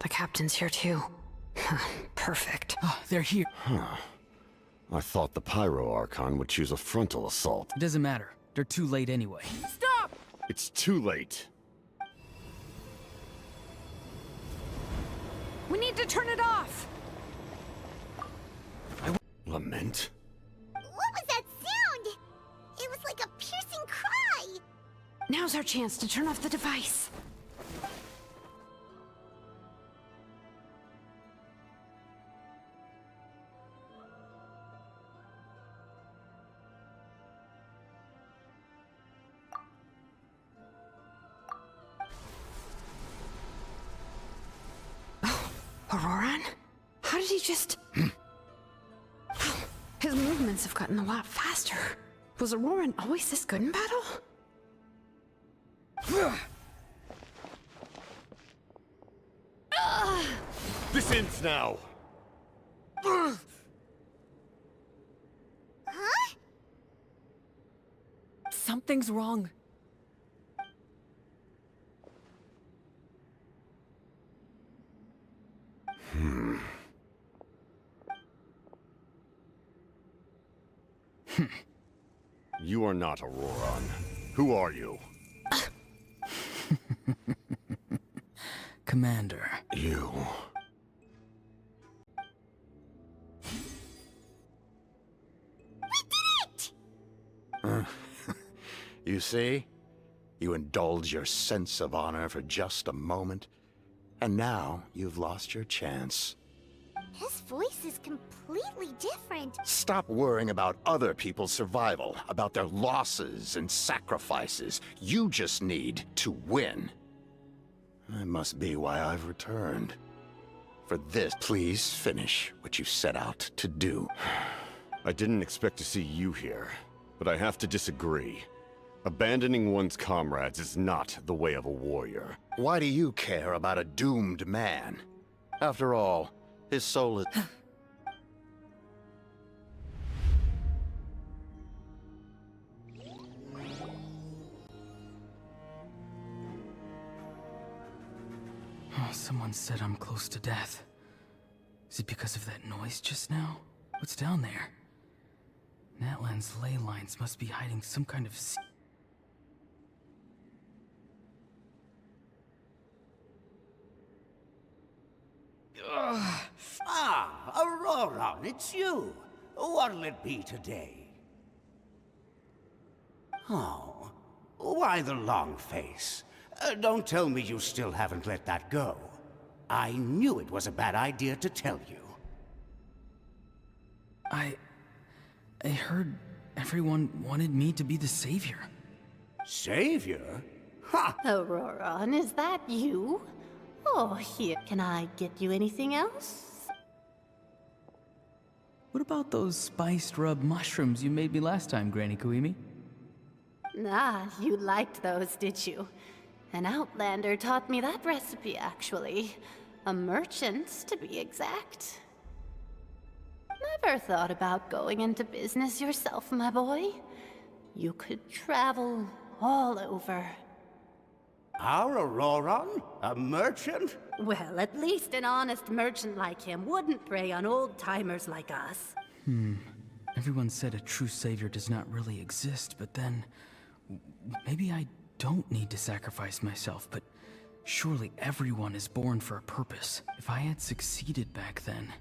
the captain's here too. Perfect. Oh, they're here. Huh. I thought the Pyro Archon would choose a frontal assault. It doesn't matter. They're too late anyway. Stop! It's too late. We need to turn it off! Lament? What was that sound? It was like a piercing cry! Now's our chance to turn off the device. Auroran? How did he just... His movements have gotten a lot faster. Was Auroran always this good in battle? This ends now! Huh? Something's wrong. You are not Auroran. Who are you? Commander. You. You see? You indulge your sense of honor for just a moment, and now you've lost your chance. His voice is completely different. Stop worrying about other people's survival, about their losses and sacrifices. You just need to win. That must be why I've returned. For this, please finish what you set out to do. I didn't expect to see you here, but I have to disagree. Abandoning one's comrades is not the way of a warrior. Why do you care about a doomed man? After all, his soul is... Oh, someone said I'm close to death. Is it because of that noise just now? What's down there? Natlans ley lines must be hiding some kind of... Ah, Auroran, it's you. What'll it be today? Oh, why the long face? Don't tell me you still haven't let that go. I knew it was a bad idea to tell you. I heard everyone wanted me to be the savior. Savior? Ha! Auroran, is that you? Oh, here. Can I get you anything else? What about those spiced rub mushrooms you made me last time, Granny Kuimi? Ah, you liked those, did you? An outlander taught me that recipe, actually. A merchant, to be exact. Never thought about going into business yourself, my boy? You could travel all over. Our Auroran? A merchant? Well, at least an honest merchant like him wouldn't prey on old-timers like us. Everyone said a true savior does not really exist, but then... maybe I don't need to sacrifice myself, but surely everyone is born for a purpose. If I had succeeded back then,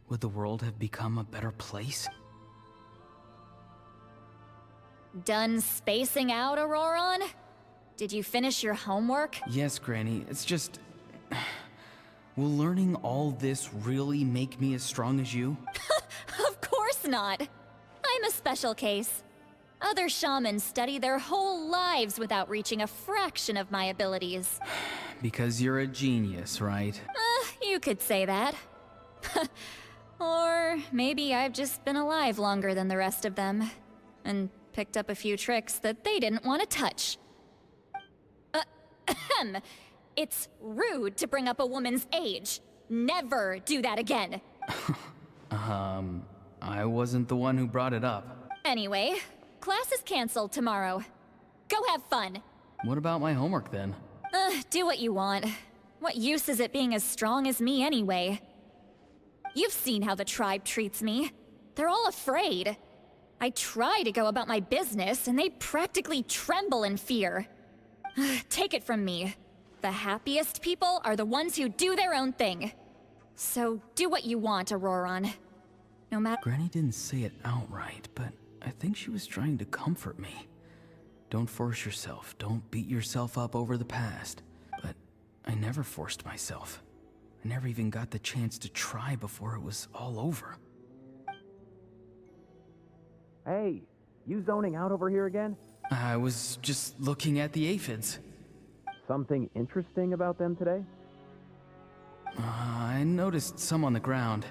would the world have become a better place? Done spacing out, Auroran? Did you finish your homework? Yes, Granny, it's just... will learning all this really make me as strong as you? Of course not. I'm a special case. Other shamans study their whole lives without reaching a fraction of my abilities. Because you're a genius, right? You could say that. Or maybe I've just been alive longer than the rest of them, and picked up a few tricks that they didn't want to touch. It's rude to bring up a woman's age. Never do that again. I wasn't the one who brought it up. Anyway, class is canceled tomorrow. Go have fun. What about my homework then? Do what you want. What use is it being as strong as me anyway? You've seen how the tribe treats me. They're all afraid. I try to go about my business, and they practically tremble in fear. Take it from me. The happiest people are the ones who do their own thing. So do what you want, Auroron. No matter— Granny didn't say it outright, but I think she was trying to comfort me. Don't force yourself. Don't beat yourself up over the past. But I never forced myself. I never even got the chance to try before it was all over. Hey, you zoning out over here again? I was just looking at the aphids. Something interesting about them today? I noticed some on the ground.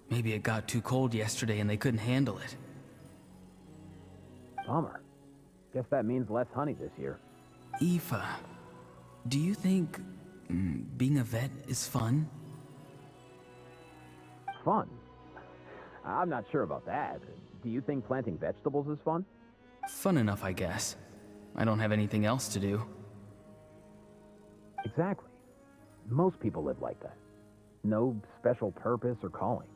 Maybe it got too cold yesterday and they couldn't handle it. Bummer. Guess that means less honey this year. Aoife, do you think being a vet is fun? Fun? I'm not sure about that. Do you think planting vegetables is fun? Fun enough, I guess. I don't have anything else to do. Exactly. Most people live like that. No special purpose or calling.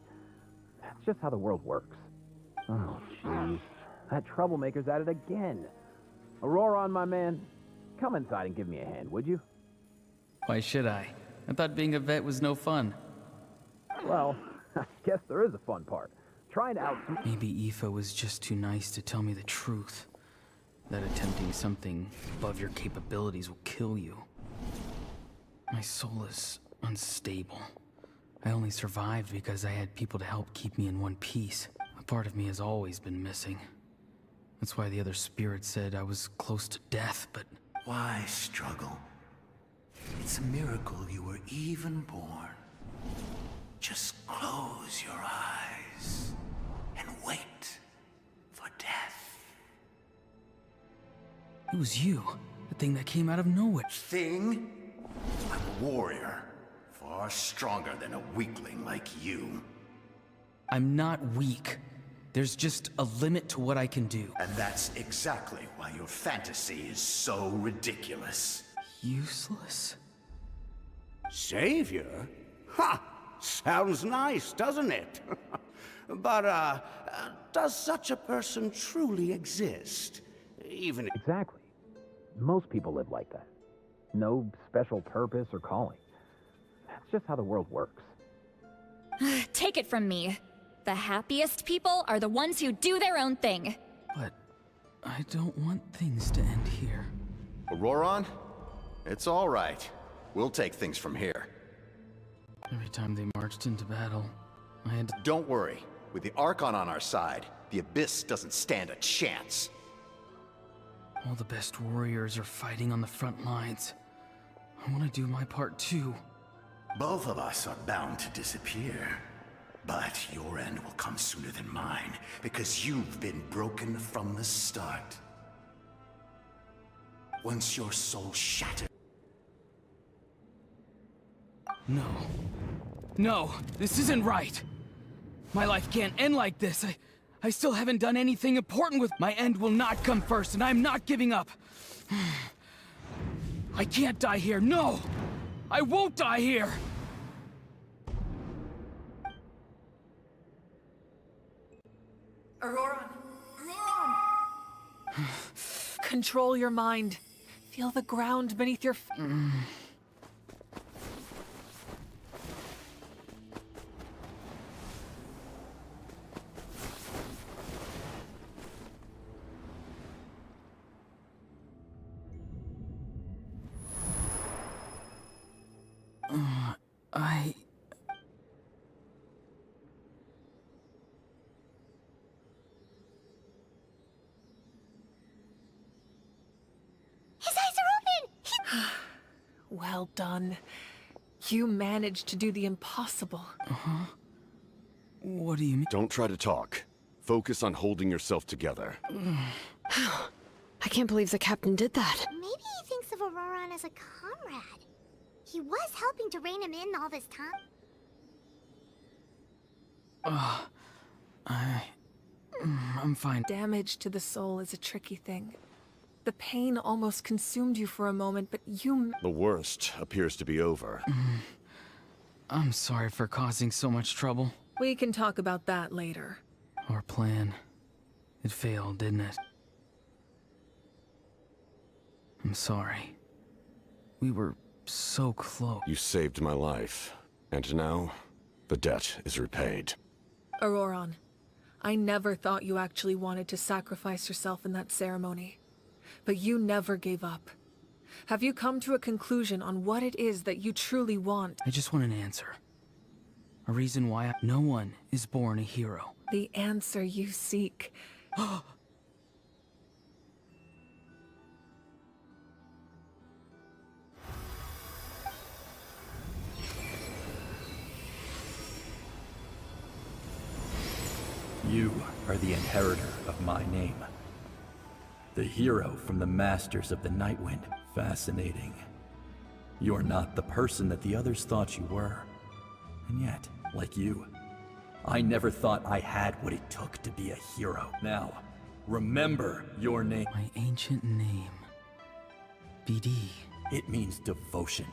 That's just how the world works. Oh, jeez. That troublemaker's at it again. Auroron, my man, come inside and give me a hand, would you? Why should I? I thought being a vet was no fun. Well, I guess there is a fun part. Trying to Maybe Aoife was just too nice to tell me the truth. That attempting something above your capabilities will kill you. My soul is unstable. I only survived because I had people to help keep me in one piece. A part of me has always been missing. That's why the other spirits said I was close to death, but... Why struggle? It's a miracle you were even born. Just close your eyes and wait for death. It was you, the thing that came out of nowhere. Thing? I'm a warrior, far stronger than a weakling like you. I'm not weak. There's just a limit to what I can do. And that's exactly why your fantasy is so ridiculous. Useless? Savior? Ha! Sounds nice, doesn't it? But, does such a person truly exist? Even if— Exactly. Most people live like that. No special purpose or calling. That's just how the world works. Take it from me. The happiest people are the ones who do their own thing. But I don't want things to end here. Auroron? It's all right. We'll take things from here. Every time they marched into battle, I had to... Don't worry. With the Archon on our side, the Abyss doesn't stand a chance. All the best warriors are fighting on the front lines. I want to do my part too. Both of us are bound to disappear. But your end will come sooner than mine, because you've been broken from the start. Once your soul shatters... No. No, this isn't right. My life can't end like this. I still haven't done anything important with... My end will not come first, and I'm not giving up. I can't die here, no! I won't die here! Auroron! Auroron! Control your mind. Feel the ground beneath your feet. His eyes are open! Well done. You managed to do the impossible. What do you mean? Don't try to talk. Focus on holding yourself together. I can't believe the captain did that. Maybe he thinks of Auroron as a comrade. He was helping to rein him in all this time. I'm fine. Damage to the soul is a tricky thing. The pain almost consumed you for a moment, but you... The worst appears to be over. I'm sorry for causing so much trouble. We can talk about that later. Our plan. It failed, didn't it? I'm sorry. We were so close. You saved my life, and now the debt is repaid. Auroron, I never thought you actually wanted to sacrifice yourself in that ceremony. But you never gave up. Have you come to a conclusion on what it is that you truly want? I just want an answer. A reason why no one is born a hero. The answer you seek. You are the inheritor of my name. The hero from the Masters of the Nightwind. Fascinating. You're not the person that the others thought you were. And yet, like you, I never thought I had what it took to be a hero. Now, remember your name. My ancient name. BD. It means devotion.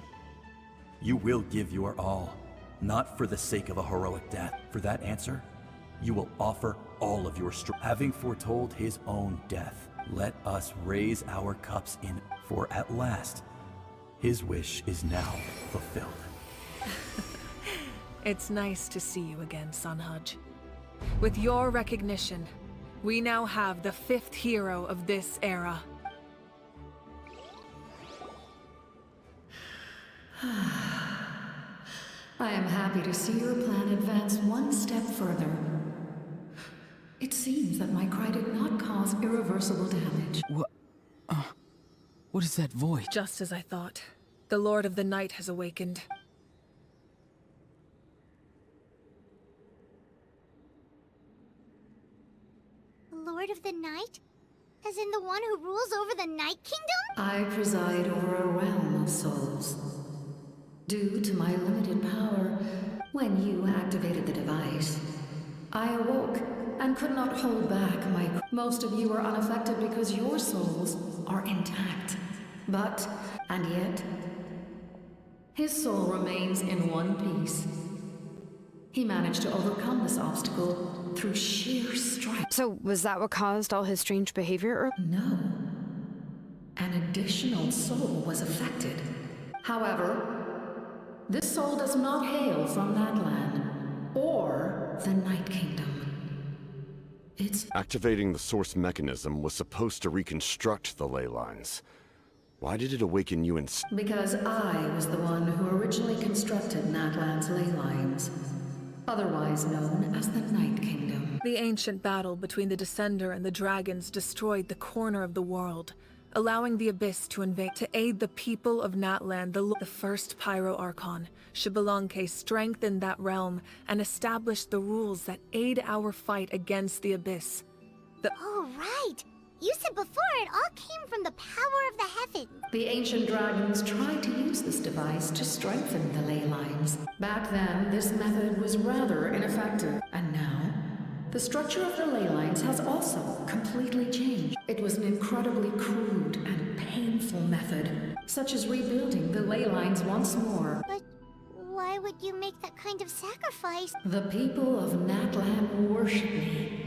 You will give your all, not for the sake of a heroic death. For that answer, you will offer all of your strength. Having foretold his own death, let us raise our cups in, for at last, his wish is now fulfilled. It's nice to see you again, Sunhudge. With your recognition, we now have the 5th hero of this era. I am happy to see your plan advance one step further. It seems that my cry did not cause irreversible damage. What is that voice? Just as I thought. The Lord of the Night has awakened. Lord of the Night? As in the one who rules over the Night Kingdom? I preside over a realm of souls. Due to my limited power, when you activated the device, I awoke and could not hold back my... Most of you are unaffected because your souls are intact. But, and yet, his soul remains in one piece. He managed to overcome this obstacle through sheer strength. So, was that what caused all his strange behavior? No. An additional soul was affected. However, this soul does not hail from Natlan or the Night Kingdom. It's... Activating the source mechanism was supposed to reconstruct the ley lines. Why did it awaken you instead? Because I was the one who originally constructed Natlan's ley lines, otherwise known as the Night Kingdom. The ancient battle between the Descender and the dragons destroyed the corner of the world, allowing the Abyss to invade. To aid the people of Natlan, the first Pyro Archon, Xbalanque, strengthened that realm and established the rules that aid our fight against the Abyss. Oh, right! You said before it all came from the power of the heavens. The ancient dragons tried to use this device to strengthen the ley lines. Back then, this method was rather ineffective. And now, the structure of the ley lines has also completely changed. It was an incredibly crude and painful method, such as rebuilding the ley lines once more. But why would you make that kind of sacrifice? The people of Natlan worship me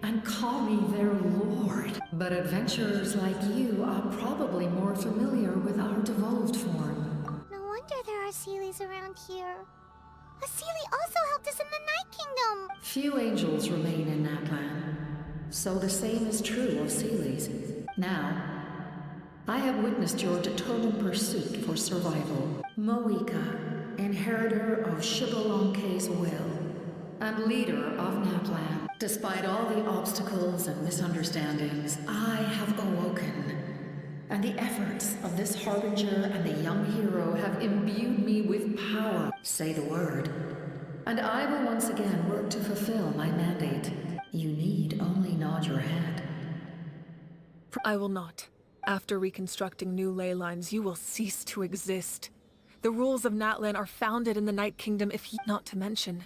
and call me their lord. But adventurers like you are probably more familiar with our devolved form. No wonder there are Seelies around here. A Seelie also helped us in the Night Kingdom! Few angels remain in Natlan, so the same is true of Seelies. Now, I have witnessed your determined pursuit for survival. Moika, inheritor of Xbalanque's will, and leader of Natlan. Despite all the obstacles and misunderstandings, I have awoken. And the efforts of this Harbinger and the young hero have imbued me with power. Say the word, and I will once again work to fulfill my mandate. You need only nod your head. I will not. After reconstructing new ley lines, you will cease to exist. The rules of Natlan are founded in the Night Kingdom, not to mention.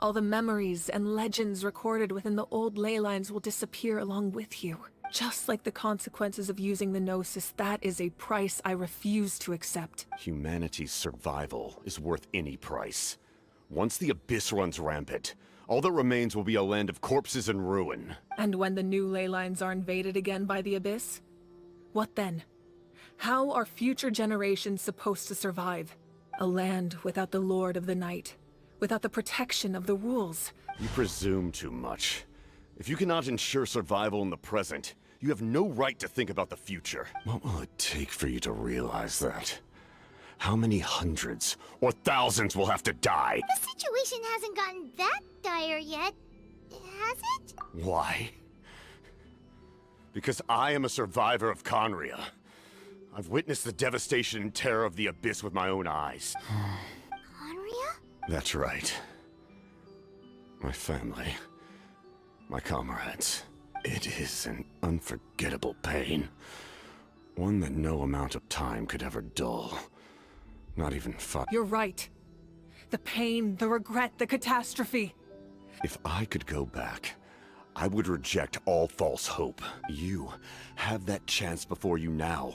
All the memories and legends recorded within the old ley lines will disappear along with you. Just like the consequences of using the Gnosis, that is a price I refuse to accept. Humanity's survival is worth any price. Once the Abyss runs rampant, all that remains will be a land of corpses and ruin. And when the new ley lines are invaded again by the Abyss? What then? How are future generations supposed to survive? A land without the Lord of the Night, without the protection of the rules. You presume too much. If you cannot ensure survival in the present, you have no right to think about the future. What will it take for you to realize that? How many hundreds or thousands will have to die? The situation hasn't gotten that dire yet, has it? Why? Because I am a survivor of Conria. I've witnessed the devastation and terror of the Abyss with my own eyes. Conria? That's right. My family. My comrades. It is an unforgettable pain. One that no amount of time could ever dull. Not even fun. You're right. The pain, the regret, the catastrophe. If I could go back, I would reject all false hope. You have that chance before you now.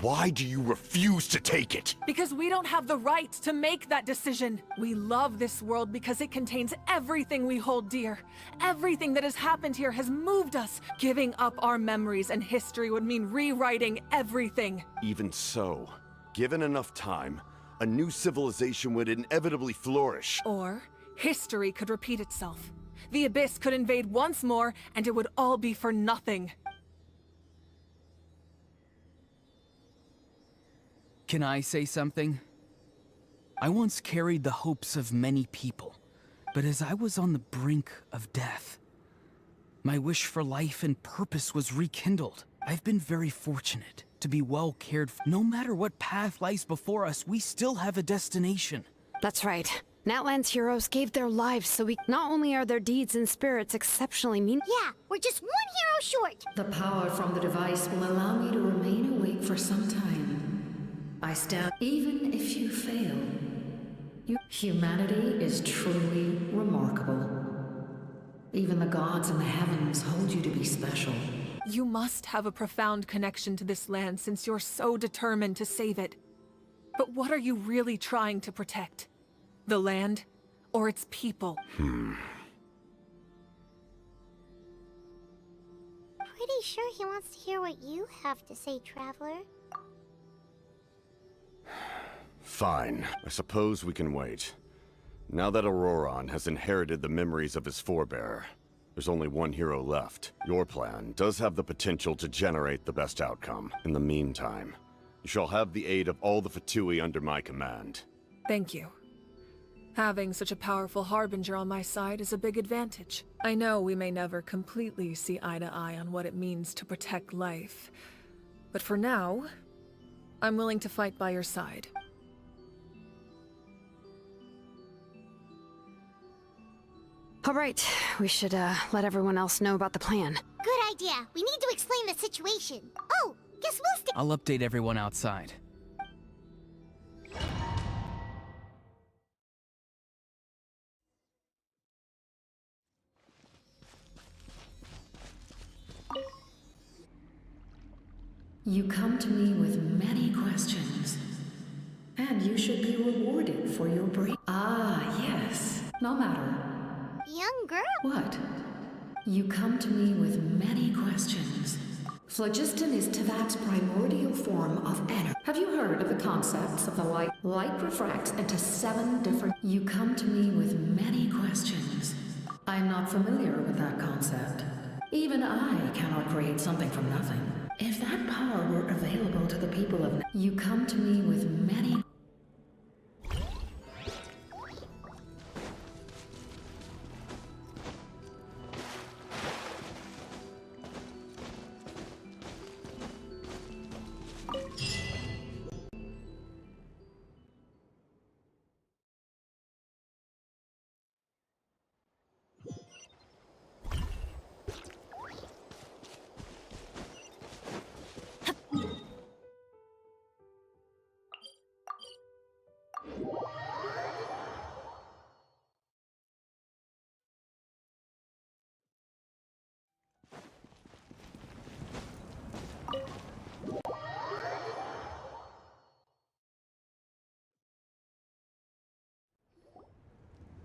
Why do you refuse to take it? Because we don't have the right to make that decision. We love this world because it contains everything we hold dear. Everything that has happened here has moved us. Giving up our memories and history would mean rewriting everything. Even so, given enough time, a new civilization would inevitably flourish. Or history could repeat itself. The Abyss could invade once more, and it would all be for nothing. Can I say something? I once carried the hopes of many people, but as I was on the brink of death, my wish for life and purpose was rekindled. I've been very fortunate to be well cared for. No matter what path lies before us, we still have a destination. That's right. Natlans heroes gave their lives so we... Not only are their deeds and spirits exceptionally Yeah, we're just one hero short. The power from the device will allow me to remain awake for some time. I stand... Even if you fail, humanity is truly remarkable. Even the gods in the heavens hold you to be special. You must have a profound connection to this land since you're so determined to save it. But what are you really trying to protect? The land, or its people? Pretty sure he wants to hear what you have to say, Traveler. Fine. I suppose we can wait. Now that Auroran has inherited the memories of his forebearer, there's only one hero left. Your plan does have the potential to generate the best outcome. In the meantime, you shall have the aid of all the Fatui under my command. Thank you. Having such a powerful harbinger on my side is a big advantage. I know we may never completely see eye to eye on what it means to protect life, but for now, I'm willing to fight by your side. All right, we should let everyone else know about the plan. Good idea. We need to explain the situation. Oh, guess we'll stay. I'll update everyone outside. You come to me with many questions, and you should be rewarded for your brain. Ah, yes. No matter. Young girl. What? You come to me with many questions. Phlogiston is Teyvat's primordial form of energy. Have you heard of the concepts of the light? Light refracts into 7 different... You come to me with many questions. I'm not familiar with that concept. Even I cannot create something from nothing. If that power were available to the people of... You come to me with many...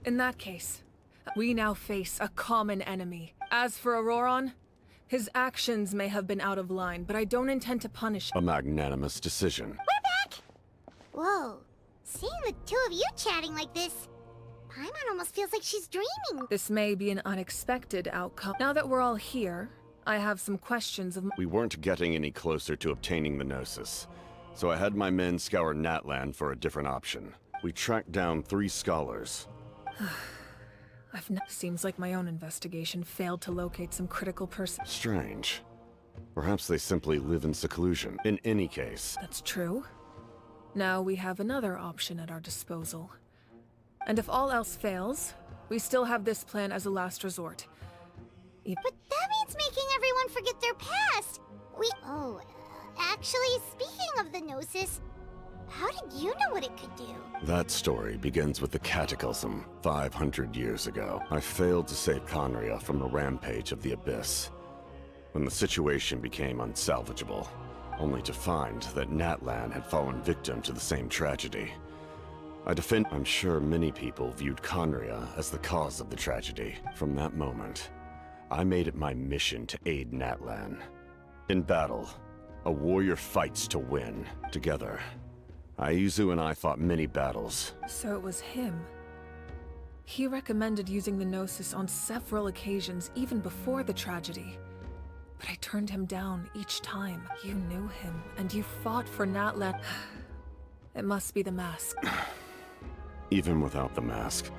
In that case, we now face a common enemy. As for Auroron, his actions may have been out of line, but I don't intend to punish him. A magnanimous decision. We're back! Whoa. Seeing the two of you chatting like this, Paimon almost feels like she's dreaming. This may be an unexpected outcome. Now that we're all here, I have some questions of We weren't getting any closer to obtaining the Gnosis, so I had my men scour Natlan for a different option. We tracked down 3 scholars. Seems like my own investigation failed to locate some critical person. Strange. Perhaps they simply live in seclusion. In any case... That's true. Now we have another option at our disposal. And if all else fails, we still have this plan as a last resort. But that means making everyone forget their past! Actually, speaking of the Gnosis, how did you know what it could do? That story begins with the Cataclysm 500 years ago. I failed to save Conria from the rampage of the Abyss, when the situation became unsalvageable, only to find that Natlan had fallen victim to the same tragedy. I'm sure many people viewed Conria as the cause of the tragedy. From that moment, I made it my mission to aid Natlan. In battle, a warrior fights to win. Together, Aizu and I fought many battles. So it was him. He recommended using the Gnosis on several occasions, even before the tragedy. But I turned him down each time. You knew him, and you fought for Natlan. It must be the mask. Even without the mask,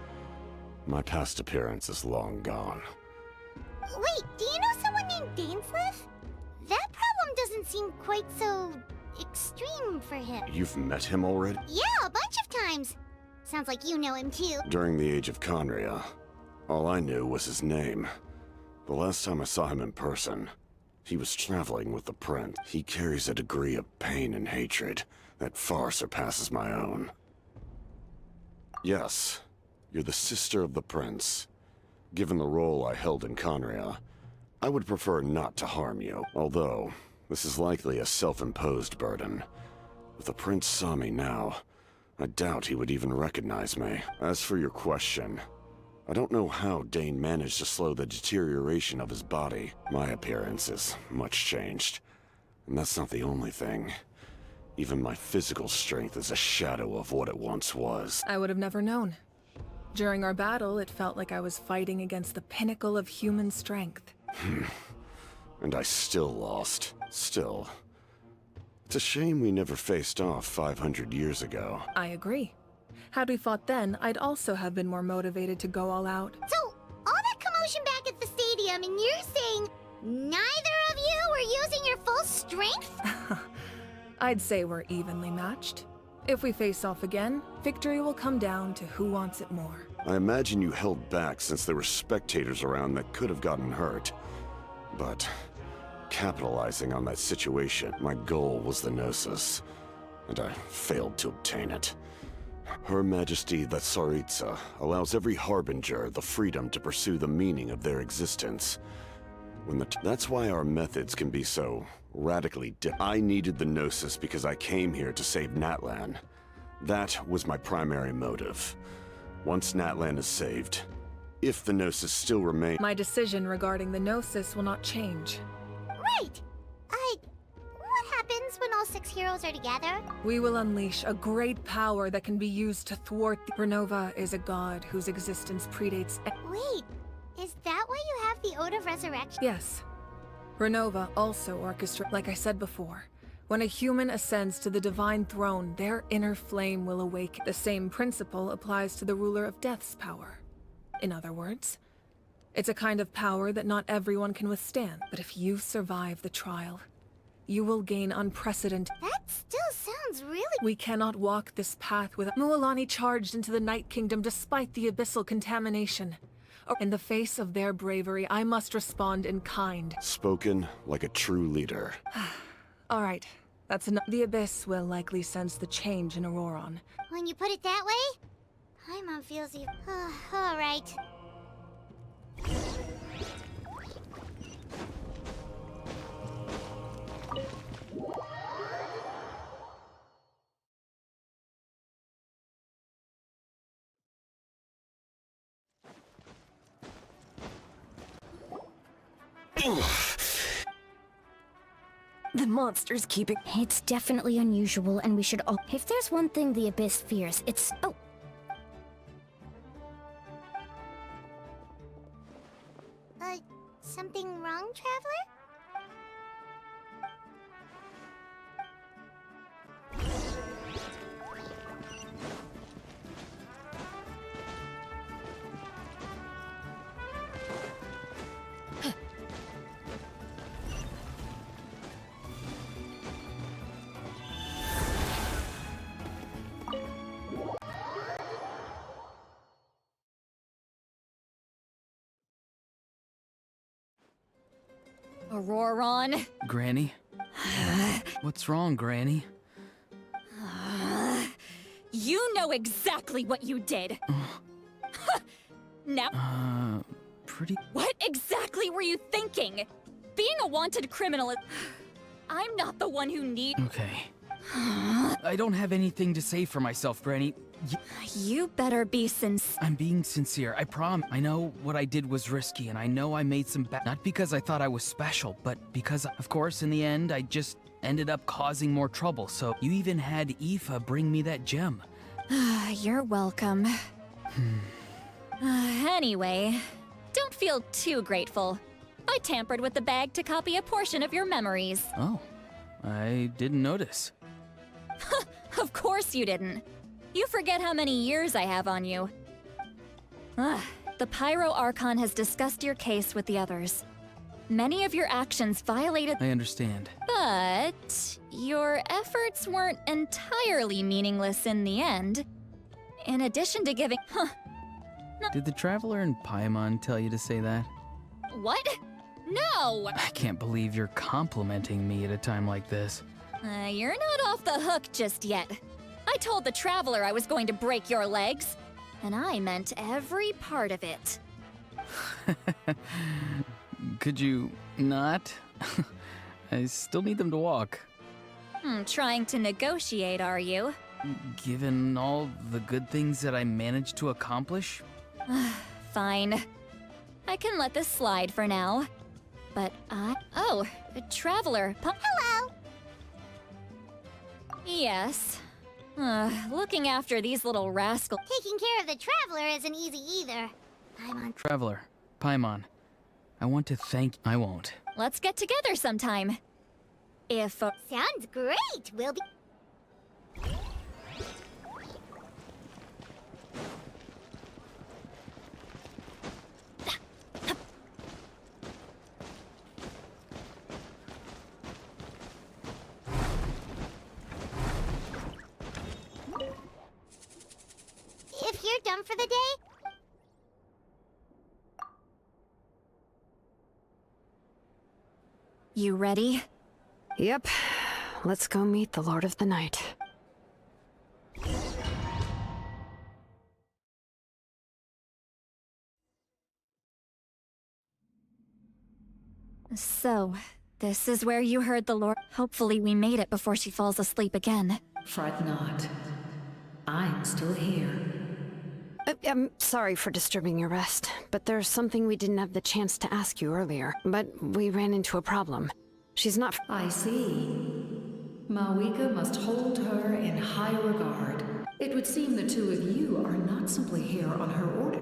my past appearance is long gone. Wait, do you know someone named Dainsleif? That problem doesn't seem quite so... extreme for him. You've met him already? Yeah, a bunch of times. Sounds like you know him too. During the age of Conria, all I knew was his name. The last time I saw him in person, he was traveling with the Prince. He carries a degree of pain and hatred that far surpasses my own. Yes, you're the sister of the Prince. Given the role I held in Conria, I would prefer not to harm you, although this is likely a self-imposed burden. If the Prince saw me now, I doubt he would even recognize me. As for your question, I don't know how Dane managed to slow the deterioration of his body. My appearance is much changed, and that's not the only thing. Even my physical strength is a shadow of what it once was. I would have never known. During our battle, it felt like I was fighting against the pinnacle of human strength. And I still lost. Still. It's a shame we never faced off 500 years ago. I agree. Had we fought then, I'd also have been more motivated to go all out. So, all that commotion back at the stadium, and you're saying neither of you were using your full strength? I'd say we're evenly matched. If we face off again, victory will come down to who wants it more. I imagine you held back since there were spectators around that could have gotten hurt. But capitalizing on that situation, my goal was the Gnosis, and I failed to obtain it. Her Majesty the Tsaritsa allows every Harbinger the freedom to pursue the meaning of their existence. That's why our methods can be so radically different. I needed the Gnosis because I came here to save Natlan. That was my primary motive. Once Natlan is saved, if the Gnosis still remains... My decision regarding the Gnosis will not change. Right! What happens when all 6 heroes are together? We will unleash a great power that can be used to thwart the... Renova is a god whose existence predates... Wait, is that why you have the Ode of Resurrection? Yes. Renova also orchestrates... Like I said before, when a human ascends to the divine throne, their inner flame will awaken. The same principle applies to the ruler of Death's power. In other words, it's a kind of power that not everyone can withstand. But if you survive the trial, you will gain unprecedented... That still sounds really... We cannot walk this path without... Mualani charged into the Night Kingdom despite the abyssal contamination. In the face of their bravery, I must respond in kind. Spoken like a true leader. All right, that's enough. The Abyss will likely sense the change in Auroron. When you put it that way, Paimon feels you... all right. The monster's keeping... It's definitely unusual, and we should all... If there's one thing the Abyss fears, it's... Oh! Something wrong, Traveler? Auroron? Granny? What's wrong, Granny? You know exactly what you did! Now... pretty... What exactly were you thinking? Being a wanted criminal is... I'm not the one who needs... Okay. I don't have anything to say for myself, Granny. You better be sincere. I'm being sincere, I promise. I know what I did was risky, and I know I made some not because I thought I was special, but because, of course, in the end, I just ended up causing more trouble, so you even had Aoife bring me that gem. You're welcome. Anyway, don't feel too grateful. I tampered with the bag to copy a portion of your memories. Oh, I didn't notice. Of course you didn't. You forget how many years I have on you. The Pyro Archon has discussed your case with the others. Many of your actions violated... I understand. But your efforts weren't entirely meaningless in the end. In addition to giving... Did the Traveler and Paimon tell you to say that? What? No! I can't believe you're complimenting me at a time like this. You're not off the hook just yet. I told the Traveler I was going to break your legs, and I meant every part of it. Could you not? I still need them to walk. Trying to negotiate, are you? Given all the good things that I managed to accomplish? Fine. I can let this slide for now. But Oh, Traveler. Hello! Yes. Looking after these little rascals. Taking care of the Traveler isn't easy either. Traveler, Paimon, I want to thank... I won't. Let's get together sometime. If... Sounds great! We'll be... If you're done for the day... You ready? Yep. Let's go meet the Lord of the Night. So, this is where you heard the Lord. Hopefully we made it before she falls asleep again. Fret not. I'm still here. I'm sorry for disturbing your rest, but there's something we didn't have the chance to ask you earlier. But we ran into a problem. She's not... I see. Mawika must hold her in high regard. It would seem the two of you are not simply here on her order.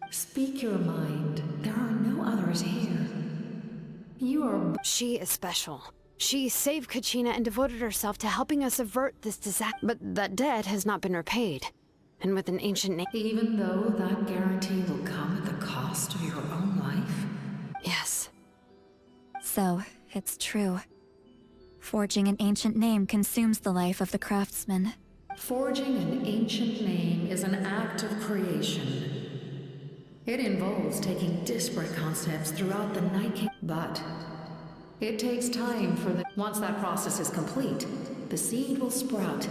Speak your mind. There are no others here. You are... She is special. She saved Kachina and devoted herself to helping us avert this disaster. But that debt has not been repaid. And with an ancient name... Even though that guarantee will come at the cost of your own life? Yes. So, it's true. Forging an ancient name consumes the life of the craftsman. Forging an ancient name is an act of creation. It involves taking disparate concepts throughout the Night King. But it takes time for the... Once that process is complete, the seed will sprout.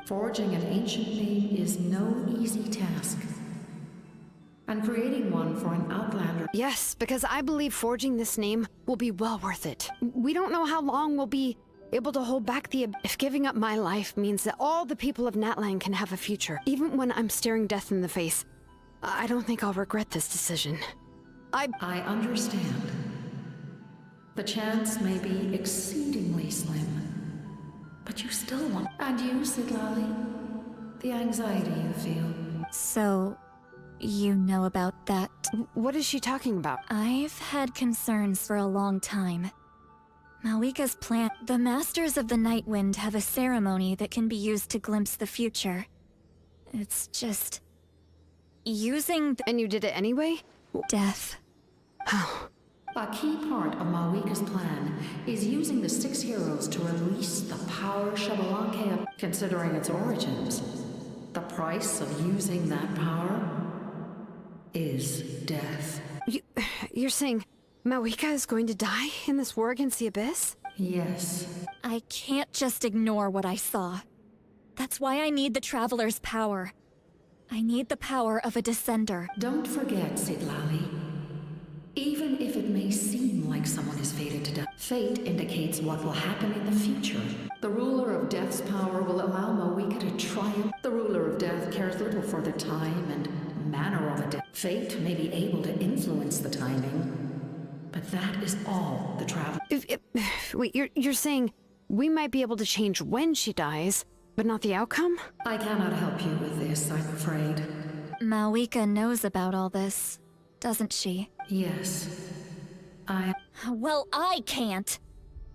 Forging an ancient name is no easy task. And creating one for an outlander... Yes, because I believe forging this name will be well worth it. We don't know how long we'll be able to hold back the... If giving up my life means that all the people of Natlan can have a future, even when I'm staring death in the face, I don't think I'll regret this decision. I understand. The chance may be exceedingly slim, but you still want. And you, Siglali? The anxiety you feel. So, you know about that? What is she talking about? I've had concerns for a long time. Malika's plan. The Masters of the Nightwind have a ceremony that can be used to glimpse the future. It's just... using And you did it anyway? death. A key part of Malika's plan is using the 6 heroes to release the power Xbalanque. Considering its origins, the price of using that power is death. You're saying Malika is going to die in this war against the Abyss? Yes. I can't just ignore what I saw. That's why I need the Traveler's power. I need the power of a Descender. Don't forget, Siglali. Even if it may seem like someone is fated to die, fate indicates what will happen in the future. The ruler of death's power will allow Mawika to triumph. The ruler of death cares little for the time and manner of a death. Fate may be able to influence the timing, but that is all the travel. Wait, you're saying we might be able to change when she dies, but not the outcome? I cannot help you with this, I'm afraid. Malika knows about all this, doesn't she? Yes. Well, I can't.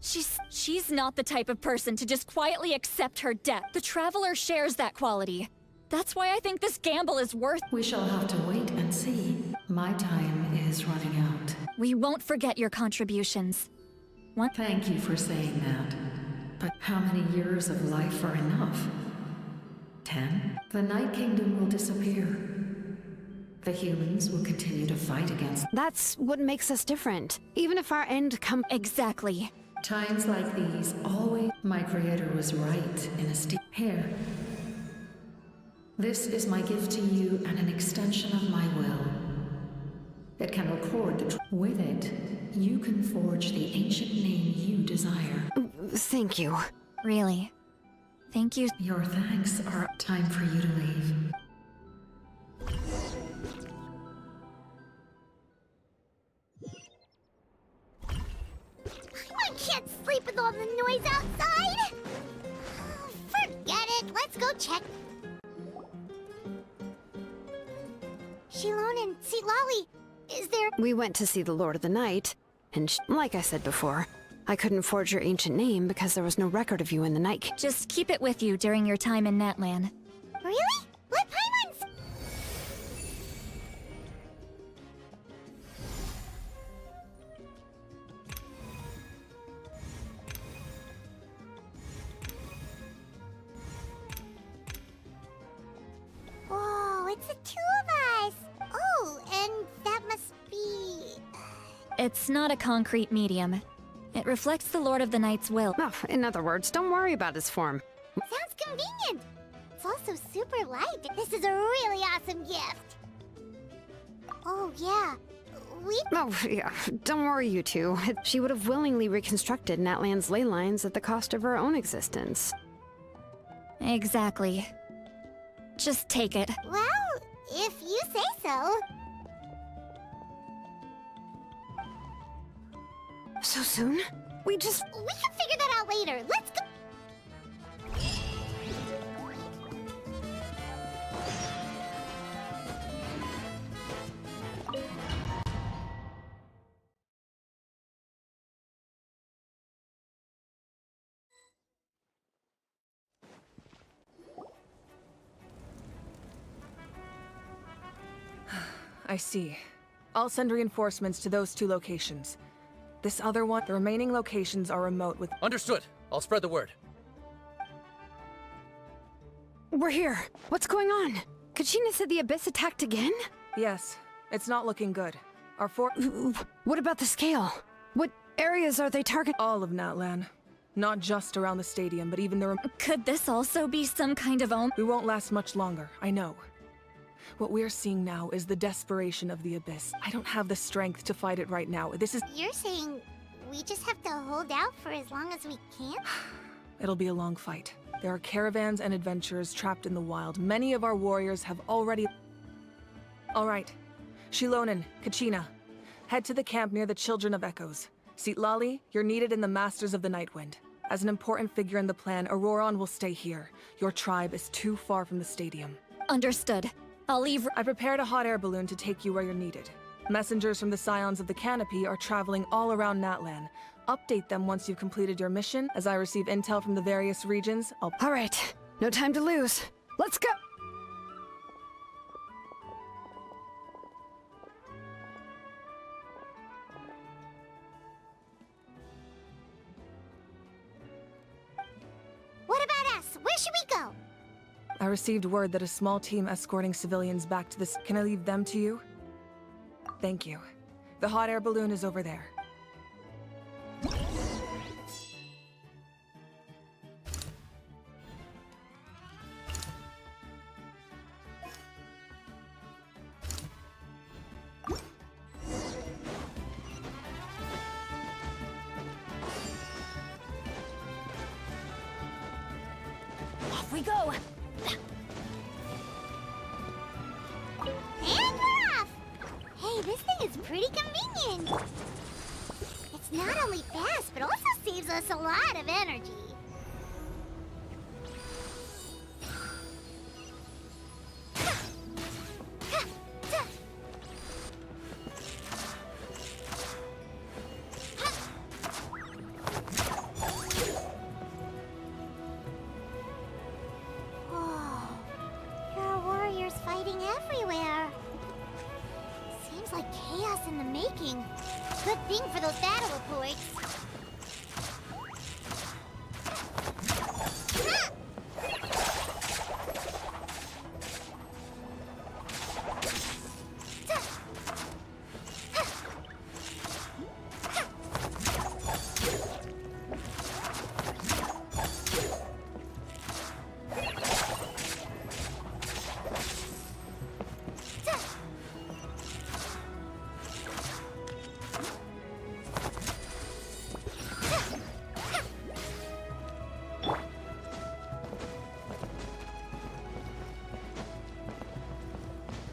She's not the type of person to just quietly accept her death. The Traveler shares that quality. That's why I think this gamble is worth. We shall have to wait and see. My time is running out. We won't forget your contributions. Thank you for saying that. But how many years of life are enough? 10? The Night Kingdom will disappear. The humans will continue to fight against. That's what makes us different. Even if our end comes. Exactly. Times like these always. My creator was right in a Here. This is my gift to you and an extension of my will. It can record the. With it, you can forge the ancient name you desire. Thank you. Really. Thank you. Your thanks are. Time for you to leave. I can't sleep with all the noise outside! Forget it, let's go check. Shilon and Sitlali, is there— We went to see the Lord of the Night, and like I said before, I couldn't forge your ancient name because there was no record of you in the Night. Just keep it with you during your time in Natlan. Really? What Paimons? Whoa, it's the two of us! Oh, and that must be... It's not a concrete medium. It reflects the Lord of the Night's will. Oh, in other words, don't worry about his form. Sounds convenient! It's also super light. This is a really awesome gift! Oh, yeah. Oh, yeah. Don't worry, you two. She would have willingly reconstructed Natlan's ley lines at the cost of her own existence. Exactly. Just take it. Well, if you say so. So soon? We can figure that out later. Let's go. I see. I'll send reinforcements to those 2 locations. This other one, the remaining locations are remote with— Understood. I'll spread the word. We're here. What's going on? Kachina said the Abyss attacked again? Yes. It's not looking good. Our What about the scale? What areas are they targeting? All of Natlan. Not just around the stadium, but even the— Could this also be some kind of We won't last much longer, I know. What we're seeing now is the desperation of the Abyss. I don't have the strength to fight it right now. This is— You're saying we just have to hold out for as long as we can? It'll be a long fight. There are caravans and adventurers trapped in the wild. Many of our warriors have already— All right. Shilonen, Kachina, head to the camp near the Children of Echoes. See, Lolly, you're needed in the Masters of the Nightwind. As an important figure in the plan, Auroron will stay here. Your tribe is too far from the stadium. Understood. I'll leave. I prepared a hot air balloon to take you where you're needed. Messengers from the Scions of the Canopy are traveling all around Natlan. Update them once you've completed your mission. As I receive intel from the various regions, I'll... All right, no time to lose. Let's go! What about us? Where should we go? I received word that a small team escorting civilians back to this... Can I leave them to you? Thank you. The hot air balloon is over there. Off we go! And we're off! Hey, this thing is pretty convenient. It's not only fast, but also saves us a lot of energy. Fighting everywhere. Seems like chaos in the making. Good thing for those battle reports.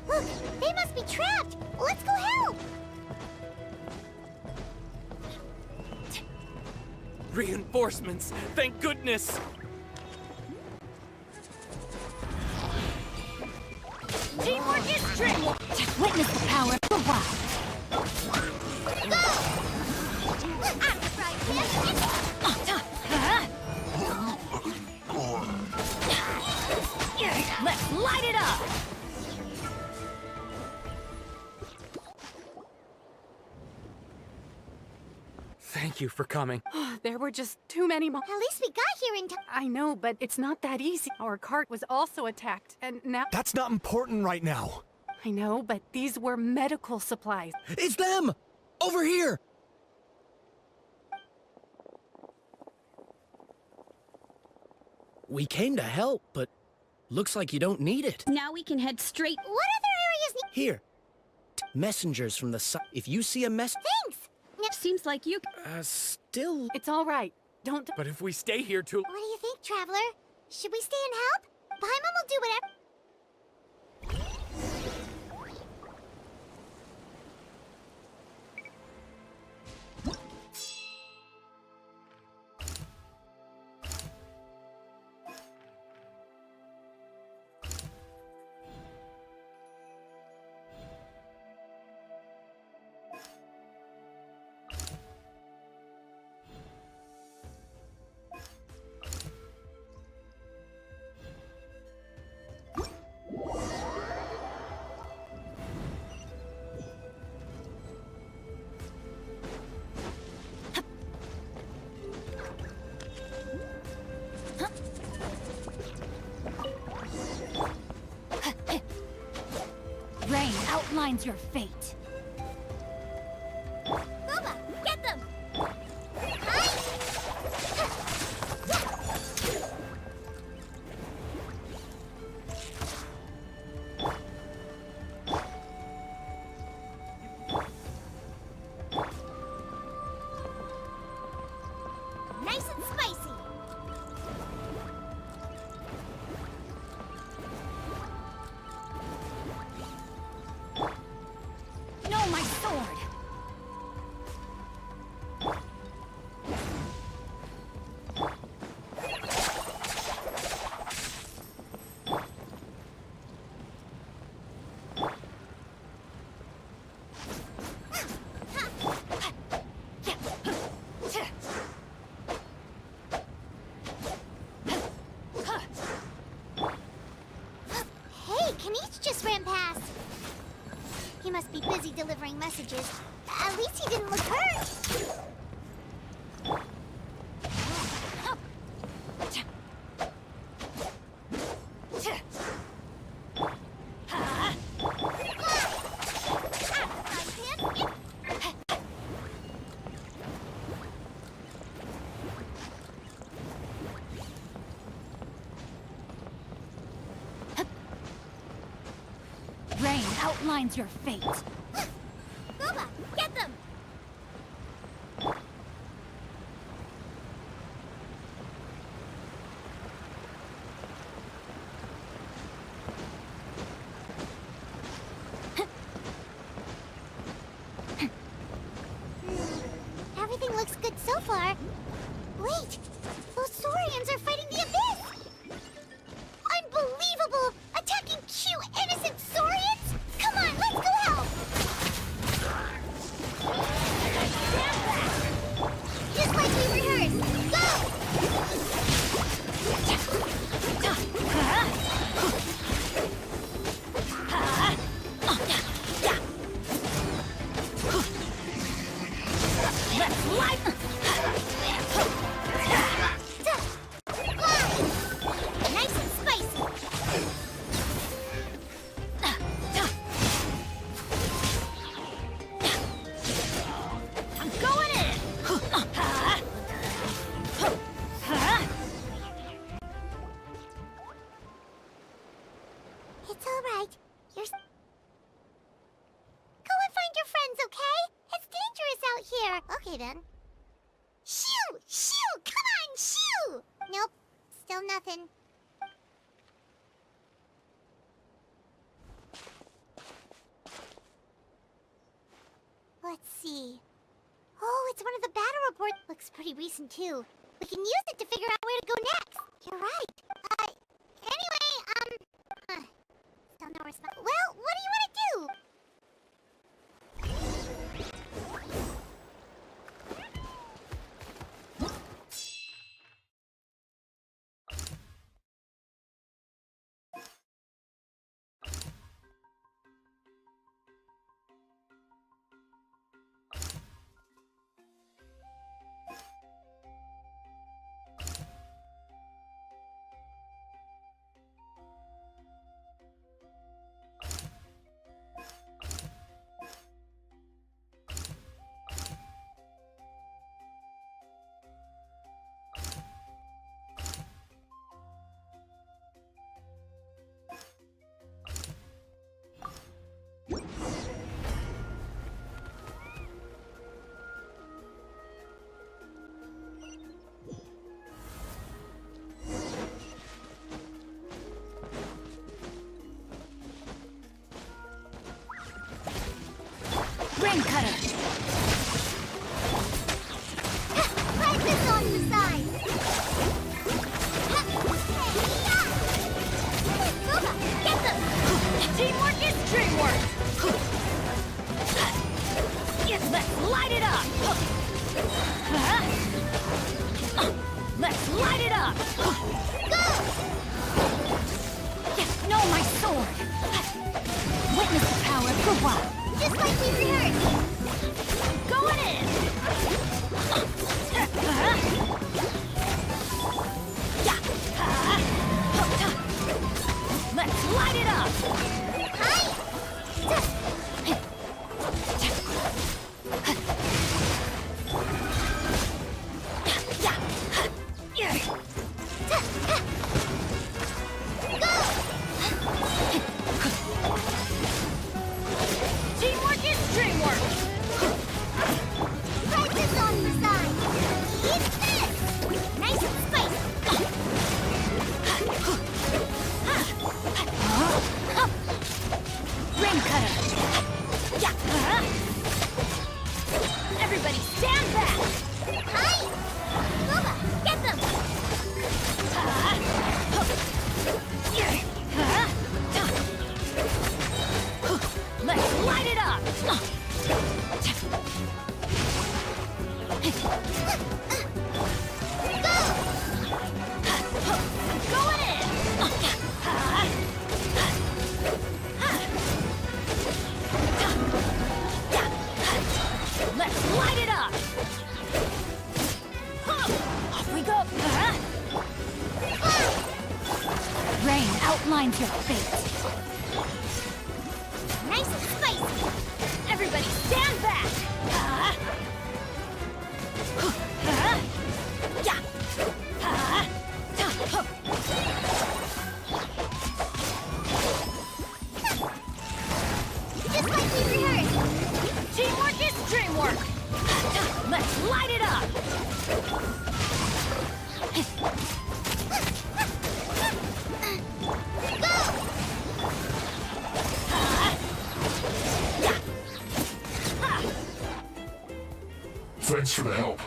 Look, they must be trapped. Let's go help. Reinforcements! Thank goodness! Teamwork is strength! Just witness the power of the wild! Go! I'm Let's light it up! Thank you for coming. There were just too many At least we got here in time. I know, but it's not that easy. Our cart was also attacked, and now... That's not important right now. I know, but these were medical supplies. It's them! Over here! We came to help, but looks like you don't need it. Now we can head straight. What other areas Here. Messengers from the If you see a Thanks! Seems like you... still... It's all right. Don't... But if we stay here too... What do you think, Traveler? Should we stay and help? Paimon will do whatever... Rain outlines your fate. Boba, get them! Nice and spicy! must be busy delivering messages. At least he didn't look hurt. Rain outlines your fate. Boba, get them! Everything looks good so far. Wait, those Saurians are fighting the Abyss! Unbelievable! Attacking cute, innocent Saurians? Come on, let's go help! Just like we rehearsed. Go! Let's light. Nice and spicy. I'm going in. It's all right. You're... Go and find your friends, okay? It's dangerous out here. Okay, then. Shoo! Shoo! Come on, shoo! Nope. Still nothing. Let's see. Oh, it's one of the battle reports. Looks pretty recent, too. We can use it to figure out where to go next. You're right. Anyway, still no response. Well, what do you want to do? Rain cutter. Right this on the side. Boba, get them! Teamwork is dreamwork. Yes, let's light it up. Let's light it up. Go! Yes, no, my sword. Witness the power for what? Just like we rehearsed. Going in. Let's light it up. Teamwork is dreamwork. Right this on the side. Eat this. Nice and spicy. outlines your fate. Nice and spicy. Everybody stand back! Just like we rehearsed. Teamwork is dreamwork! Let's light it up! Thanks for the help.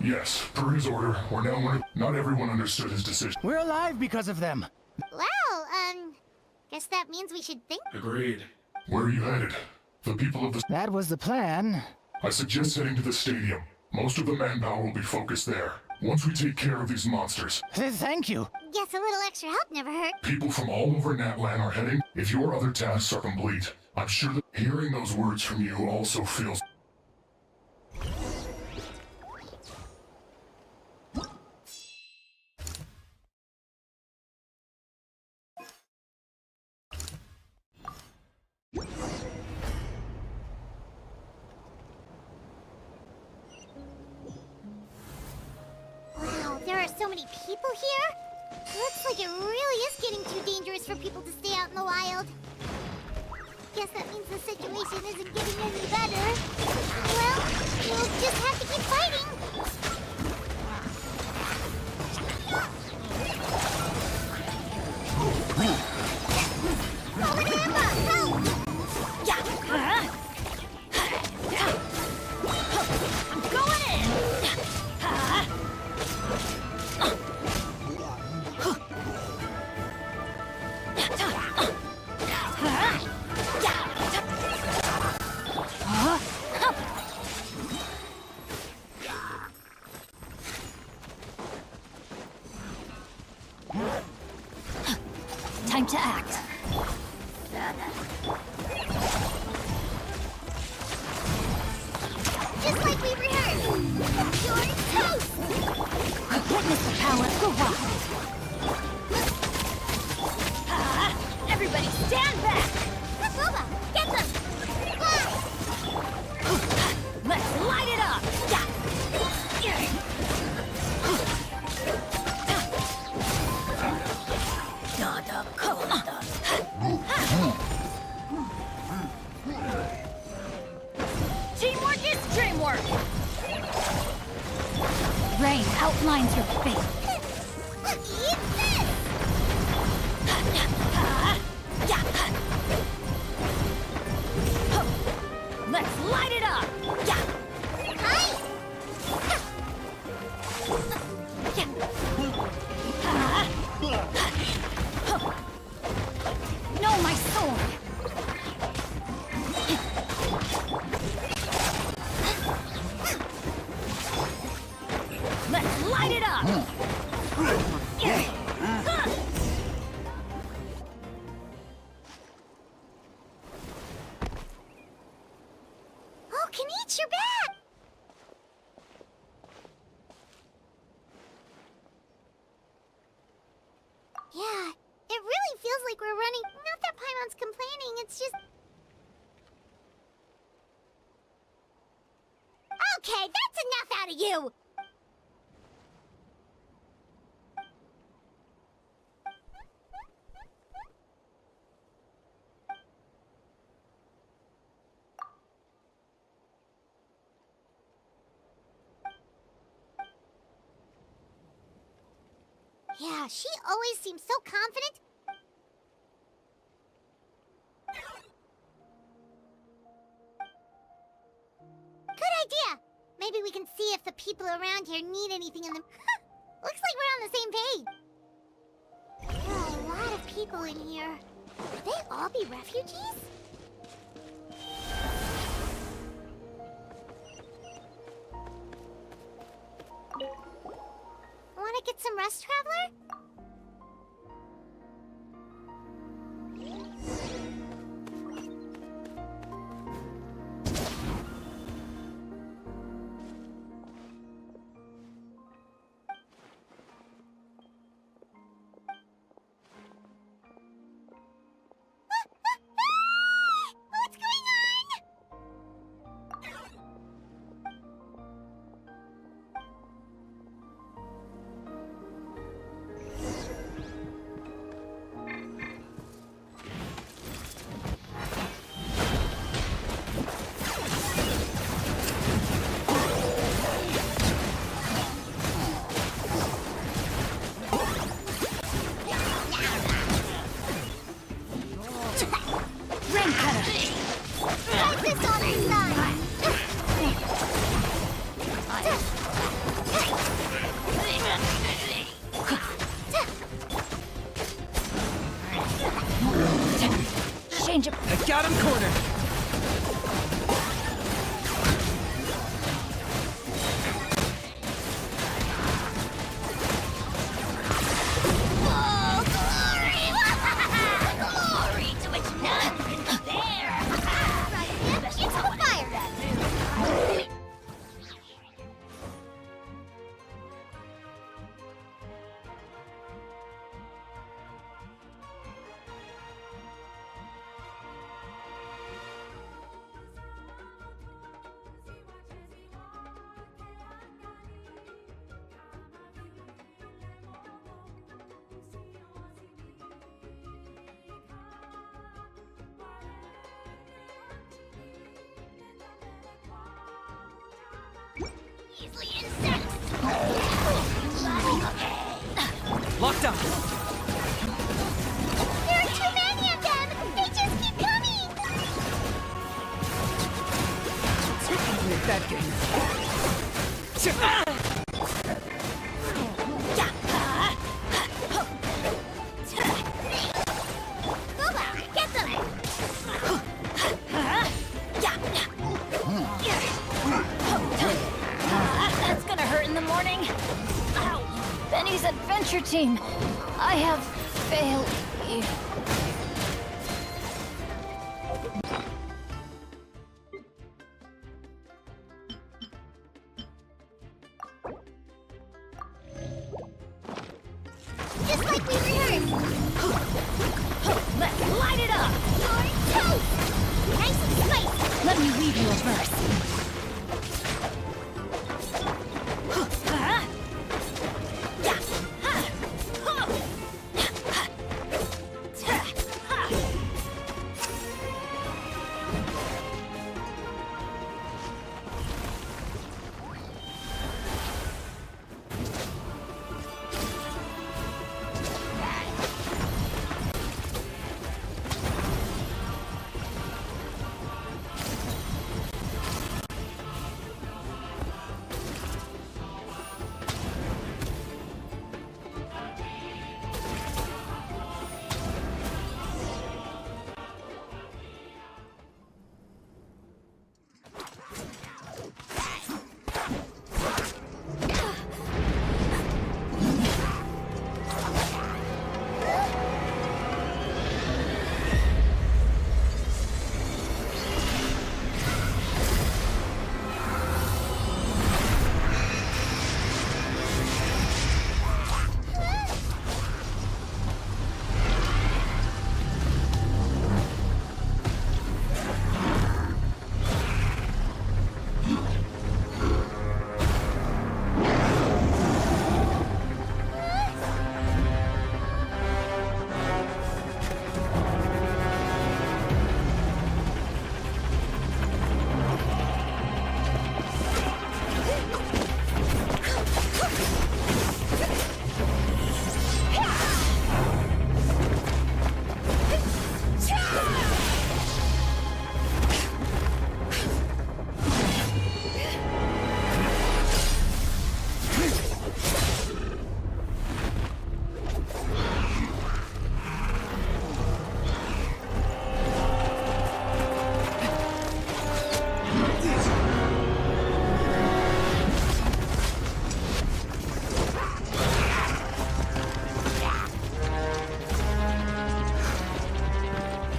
Yes, per his order, we're now one. Not everyone understood his decision. We're alive because of them. Well, guess that means we should think. Agreed. Where are you headed? The people of the... That was the plan. I suggest heading to the stadium. Most of the manpower will be focused there. Once we take care of these monsters. Thank you. Guess a little extra help never hurt. People from all over Natlan are heading. If your other tasks are complete, I'm sure that hearing those words from you also feels... Wow, there are so many people here. Looks like it really is getting too dangerous for people to stay out in the wild. Guess that means the situation isn't getting any better. Well, we'll just have to keep fighting. Over to Emma! Help! I'm going in! Time to act. Just like we rehearsed. You're toast! Witness the power of the wild. Everybody stand back! Boba, get them! Let's light it up! Teamwork is dreamwork! Rain outlines your fate. Eat this! Let's light it up! No, my sword! Let's light it up! Oh, Kenichi, you're back! Yeah, it really feels like we're running. Not that Paimon's complaining, it's just... Okay, that's enough out of you! Yeah, she always seems so confident. Good idea! Maybe we can see if the people around here need anything in them. Looks like we're on the same page. There are a lot of people in here. Could they all be refugees? Want to get some rest, Traveler? change of... I got him cornered! Oh, glory! Glory to which none can compare! It's the fire red! Locked up! There are too many of them! They just keep coming! Make that game. Get them! That's gonna hurt in the morning. Ow! Benny's adventure team. I have failed you. Just like we rehearsed! Let's light it up! You're toast! Nice and spicy! Let me weave you a verse.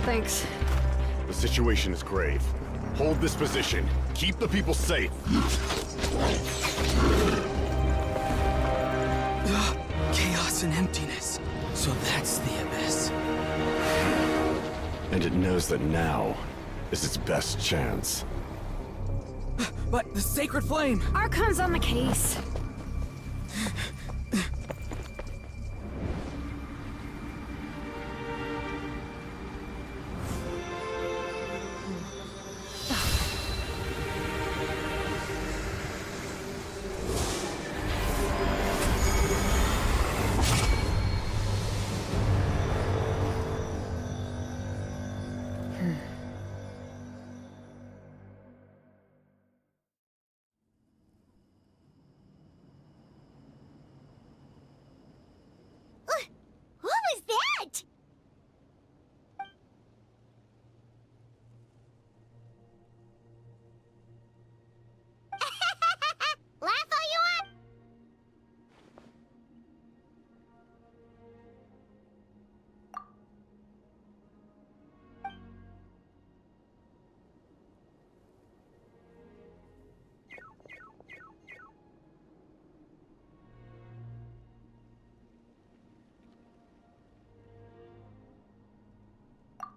Thanks. The situation is grave. Hold this position. Keep the people safe. Chaos and emptiness. So that's the abyss. And it knows that now is its best chance. But the sacred flame! Archon's on the case.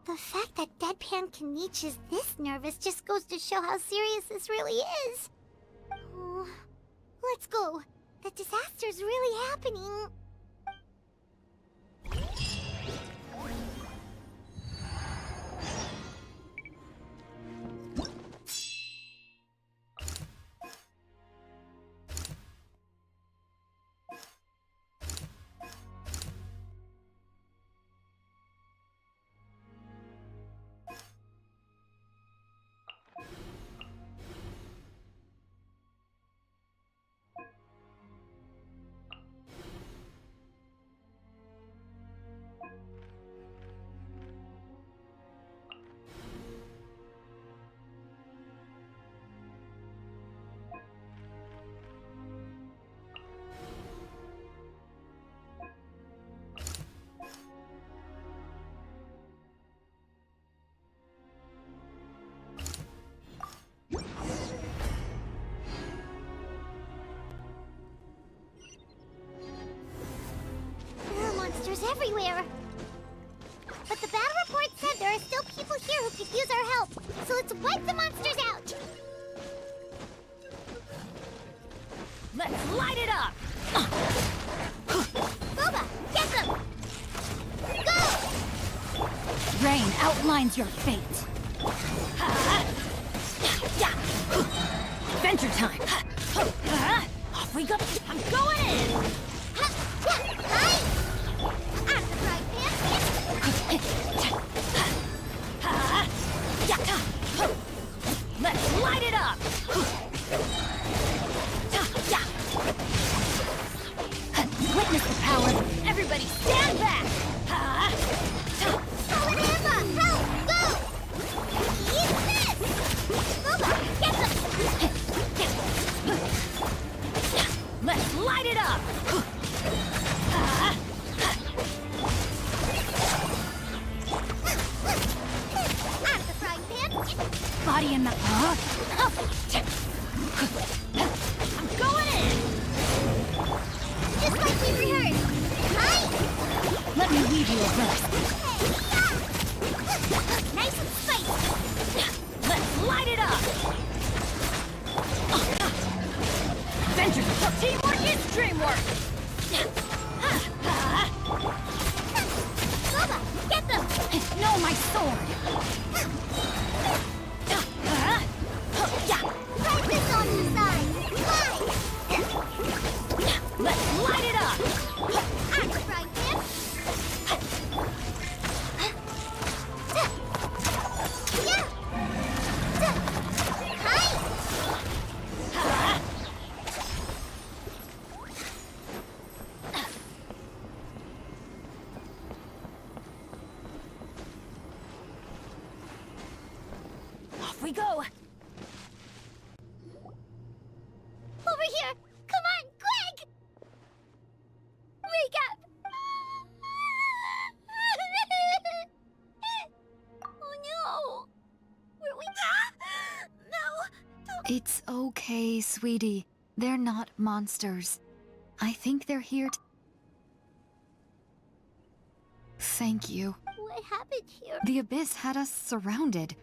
The fact that Deadpan Kaniche is this nervous just goes to show how serious this really is. Oh, let's go. The disaster's really happening. Everywhere. But the battle report said there are still people here who could use our help. So let's wipe the monsters out. Let's light it up! Boba, get them! Go! Rain outlines your fate. Adventure time! Off we go! I'm going in! Let's light it up! Witness the power! Everybody stand back! Emma, help! Go! Eat this! Boba, get them! Let's light it up! Body in the... I'm going in! Just like we rehearsed! Hi! Let me weave you a verse. Nice and spicy! Let's light it up! Adventure! Teamwork is dreamwork! Boba, get them! No, my sword! Right this on the side! Fly! Let's light it up! Axe frying pan! Yeah! Hi! Off we go! Over here! Come on, quick! Wake up! Oh no! Were we... No! Don't... It's okay, sweetie. They're not monsters. I think they're here to... Thank you. What happened here? The Abyss had us surrounded.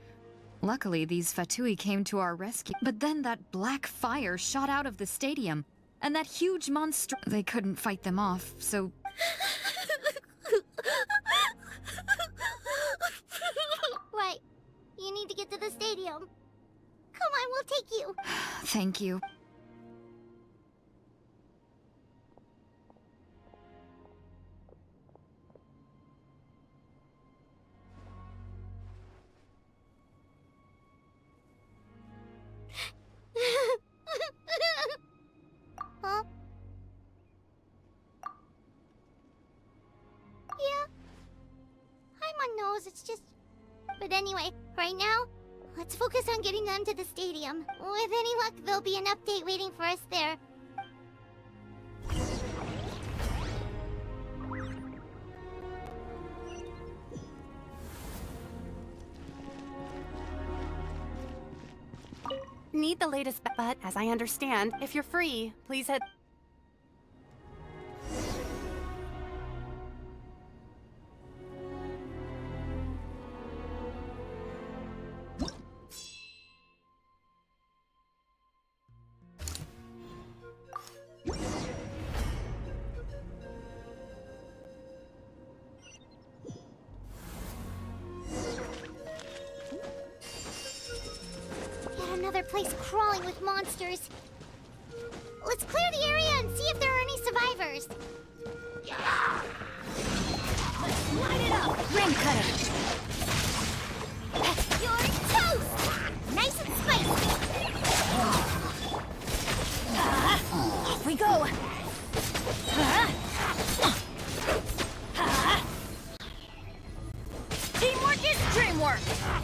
Luckily, these Fatui came to our rescue. But then that black fire shot out of the stadium. And that huge monster... They couldn't fight them off, so... Right. You need to get to the stadium. Come on, we'll take you. Thank you. Huh? Yeah. I'm on nose, it's just... But anyway, right now, let's focus on getting them to the stadium. With any luck, there'll be an update waiting for us there. Need the latest, but as I understand, if you're free, please head... another place crawling with monsters. Let's clear the area and see if there are any survivors. Let's light it up! Ring cutter! You're toast! Nice and spicy! Off we go! Teamwork is dreamwork!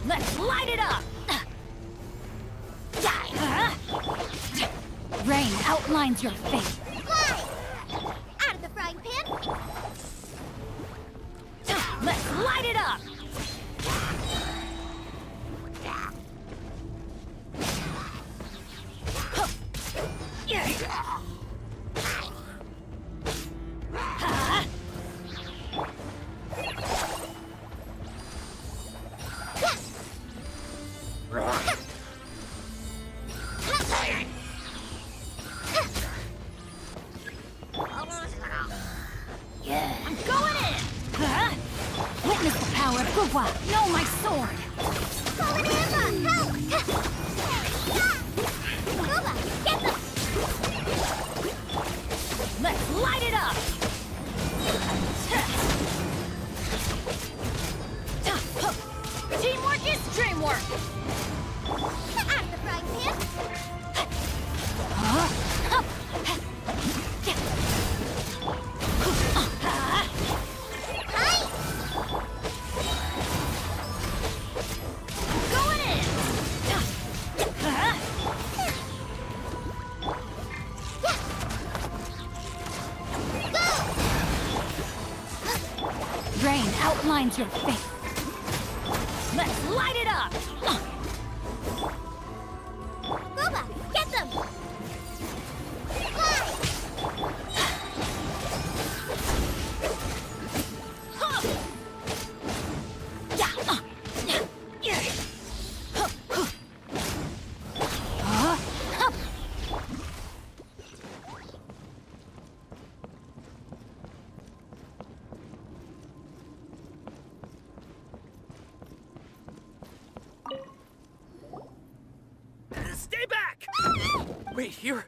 Let's light it up! Rain outlines your fate. Fly! Out of the frying pan! Let's light it up! I'm going in! Witness the power of Gugwa! Know my sword! Fallen Emma! Help! Guba, get them! Let's light it up! Teamwork is dreamwork! Out of the frying pan! Going in! Rain outlines your fate. Let's light it up! Guba, get them! Fly! Stay back! Wait, here.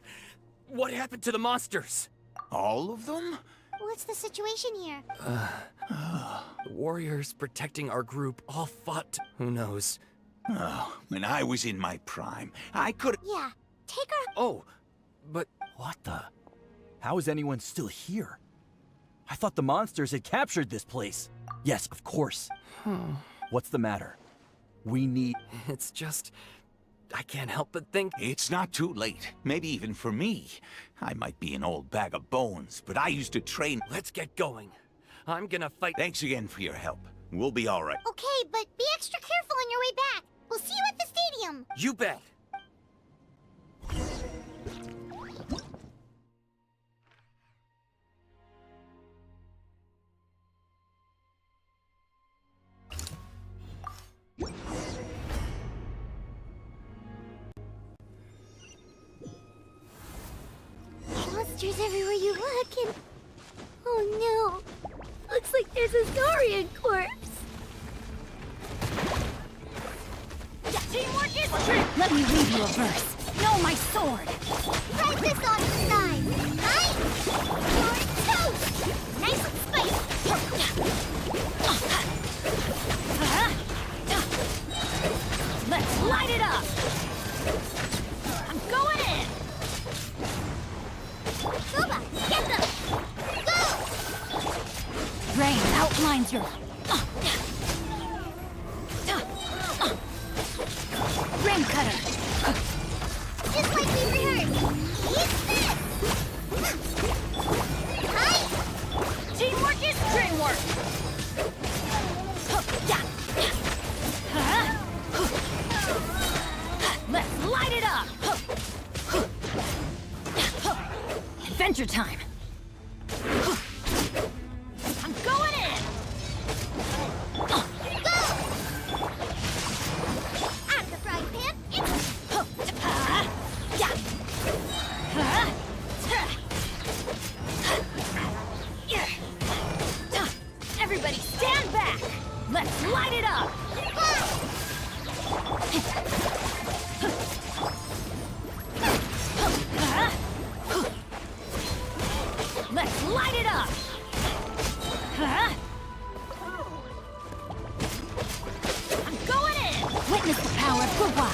What happened to the monsters? All of them? What's the situation here? The warriors protecting our group all fought. Who knows? Oh, when I was in my prime, I could. Yeah, take her. Oh, but What the? How is anyone still here? I thought the monsters had captured this place. Yes, of course. What's the matter? We need... it's just... I can't help but think... It's not too late. Maybe even for me. I might be an old bag of bones, but I used to train. Let's get going. I'm gonna fight... Thanks again for your help. We'll be all right. Okay, but be extra careful on your way back. We'll see you at the stadium. You bet. Monsters everywhere you look, and... Oh no. Looks like there's a Saurian corpse. Teamwork is true! Let me read you a verse. Know my sword! Write this on the side. Right? You're toast! Nice and spicy. Let's light it up! I'm going in! Guba, get them! Go! Rain outlines your... Ring cutter! Just like we rehearsed. Eat this! Hi! Teamwork is dreamwork! Let's light it up! Adventure time! I'm going in! Out of the frying pan, Everybody stand back! Let's light it up! Gugwa!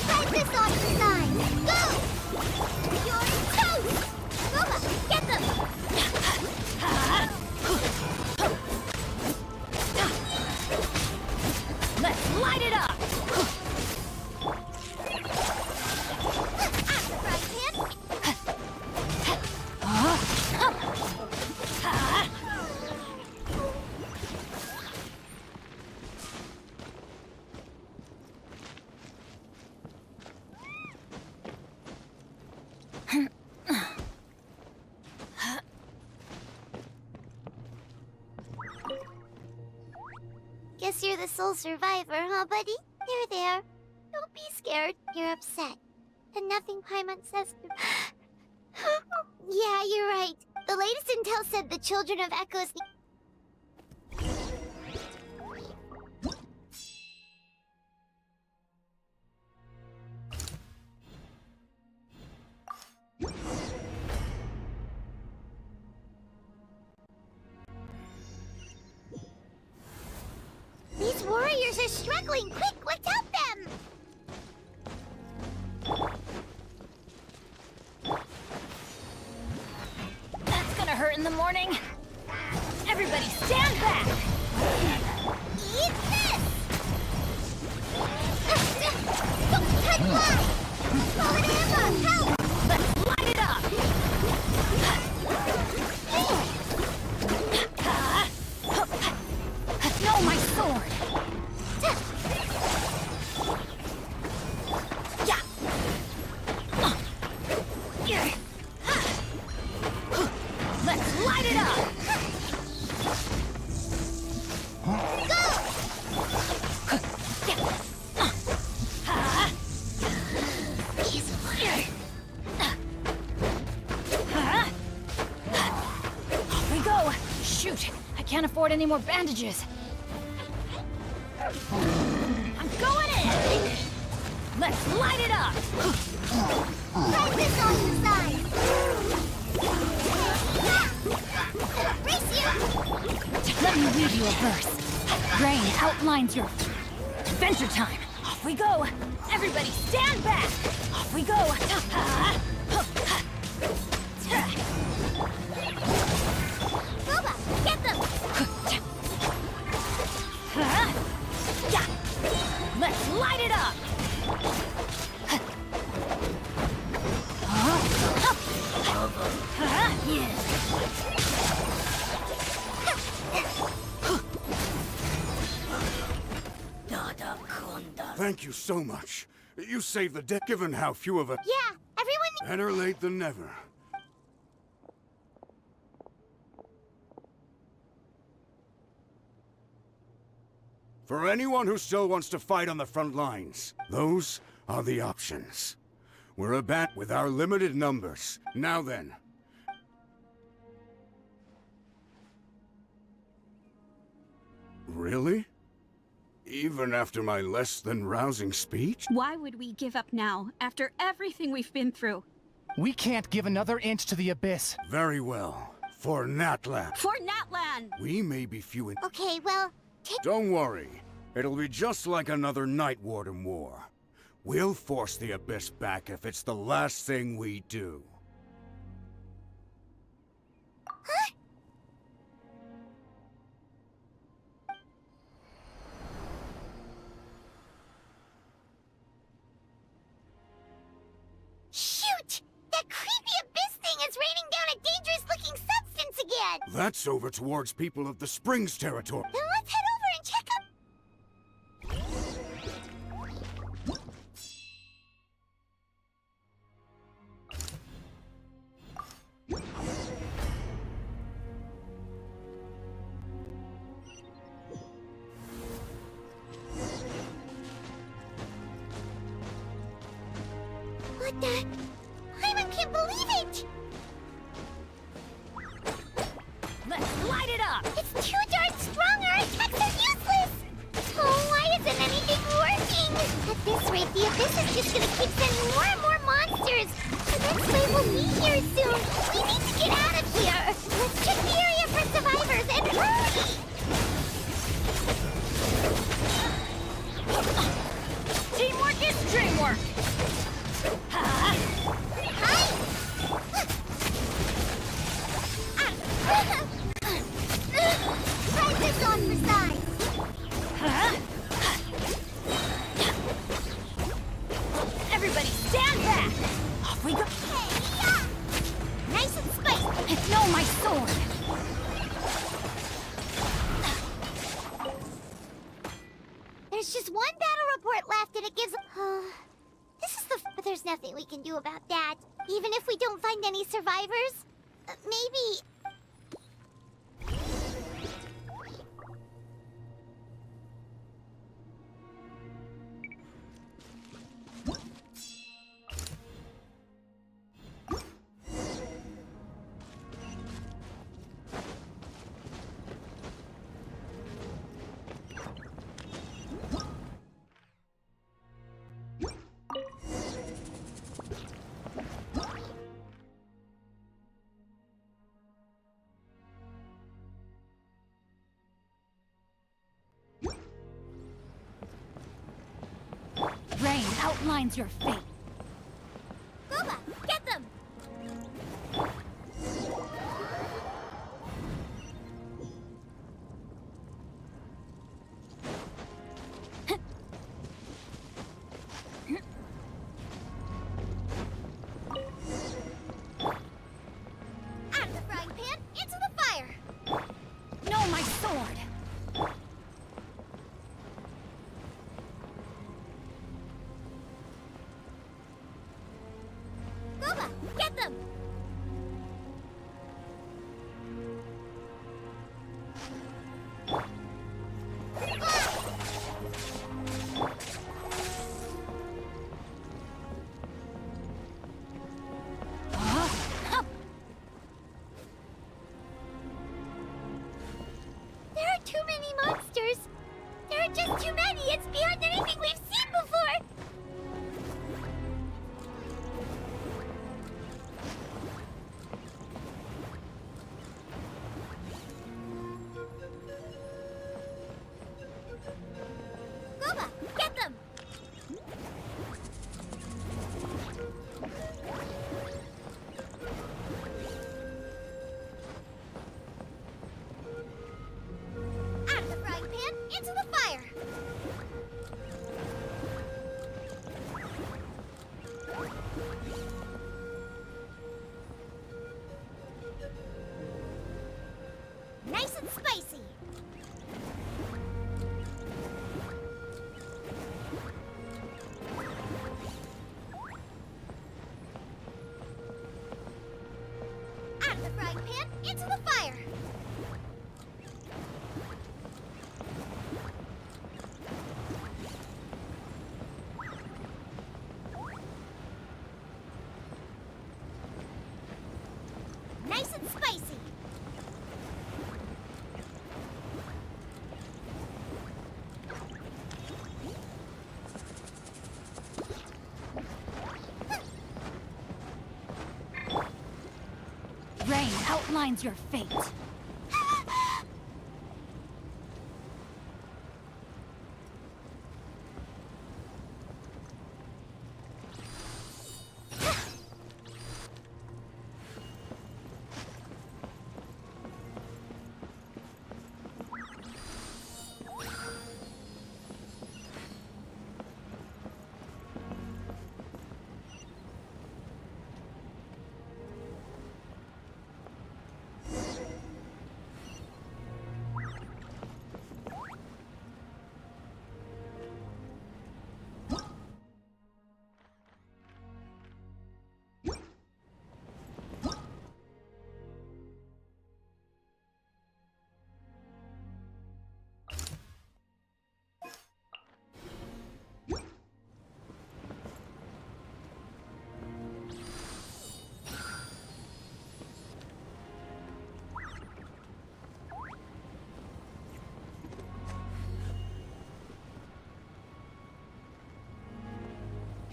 Fight this off the side! Go! You're toast! Goma, get them! Let's light it up! Guess you're the sole survivor, huh, buddy? There. Don't be scared. You're upset. And nothing Paimon says to... Yeah, you're right. The latest intel said the Children of Echoes... These warriors are struggling! Quick, let's help them! That's gonna hurt in the morning. Everybody stand back! Eat this! Don't touch mine! Call an ambulance! Help! Let's light it up! No, my sword! Yeah! Let's light it up! Off we go! Shoot! I can't afford any more bandages. I'm going in! Let's light it up! Fight this on the side! Brace you! Let me read you a verse. Rain outlines your adventure time. Off we go! Everybody stand back! Off we go! Boba, get them! Yeah. Let's light it up! Thank you so much. You saved the day, given how few of us... Yeah, everyone... Better late than never. For anyone who still wants to fight on the front lines, those are the options. We're a bat with our limited numbers. Now then. Really? Even after my less than rousing speech? Why would we give up now, after everything we've been through? We can't give another inch to the Abyss. Very well. For Natlan. For Natlan! We may be few in... Okay, well... Don't worry. It'll be just like another Night Warden war. We'll force the Abyss back if it's the last thing we do. Huh? Shoot! That creepy Abyss thing is raining down a dangerous-looking substance again! That's over towards people of the Springs territory. Then let's head over and check out... What the... Paimon can't believe it! Let's light it up! It's too darn strong, our attacks are useless! Oh, why isn't anything working? At this rate, the Abyss is just gonna keep sending more and more monsters! The next wave will be here soon! We need to get out of here! Let's check the area for survivors, and hurry! just one battle report left and it gives... this is the... But there's nothing we can do about that. Even if we don't find any survivors. Maybe... Rain outlines your fate. Gooba, get them! Out of the frying pan, into the fire! No, my sword! Gooba, get them! There are too many monsters! There are just too many! It's beyond anything we've seen before! Gooba, get them! Out of the frying pan, into the fire! Nice and spicy! Out of the frying pan, into the fire! Nice and spicy! Rain outlines your fate.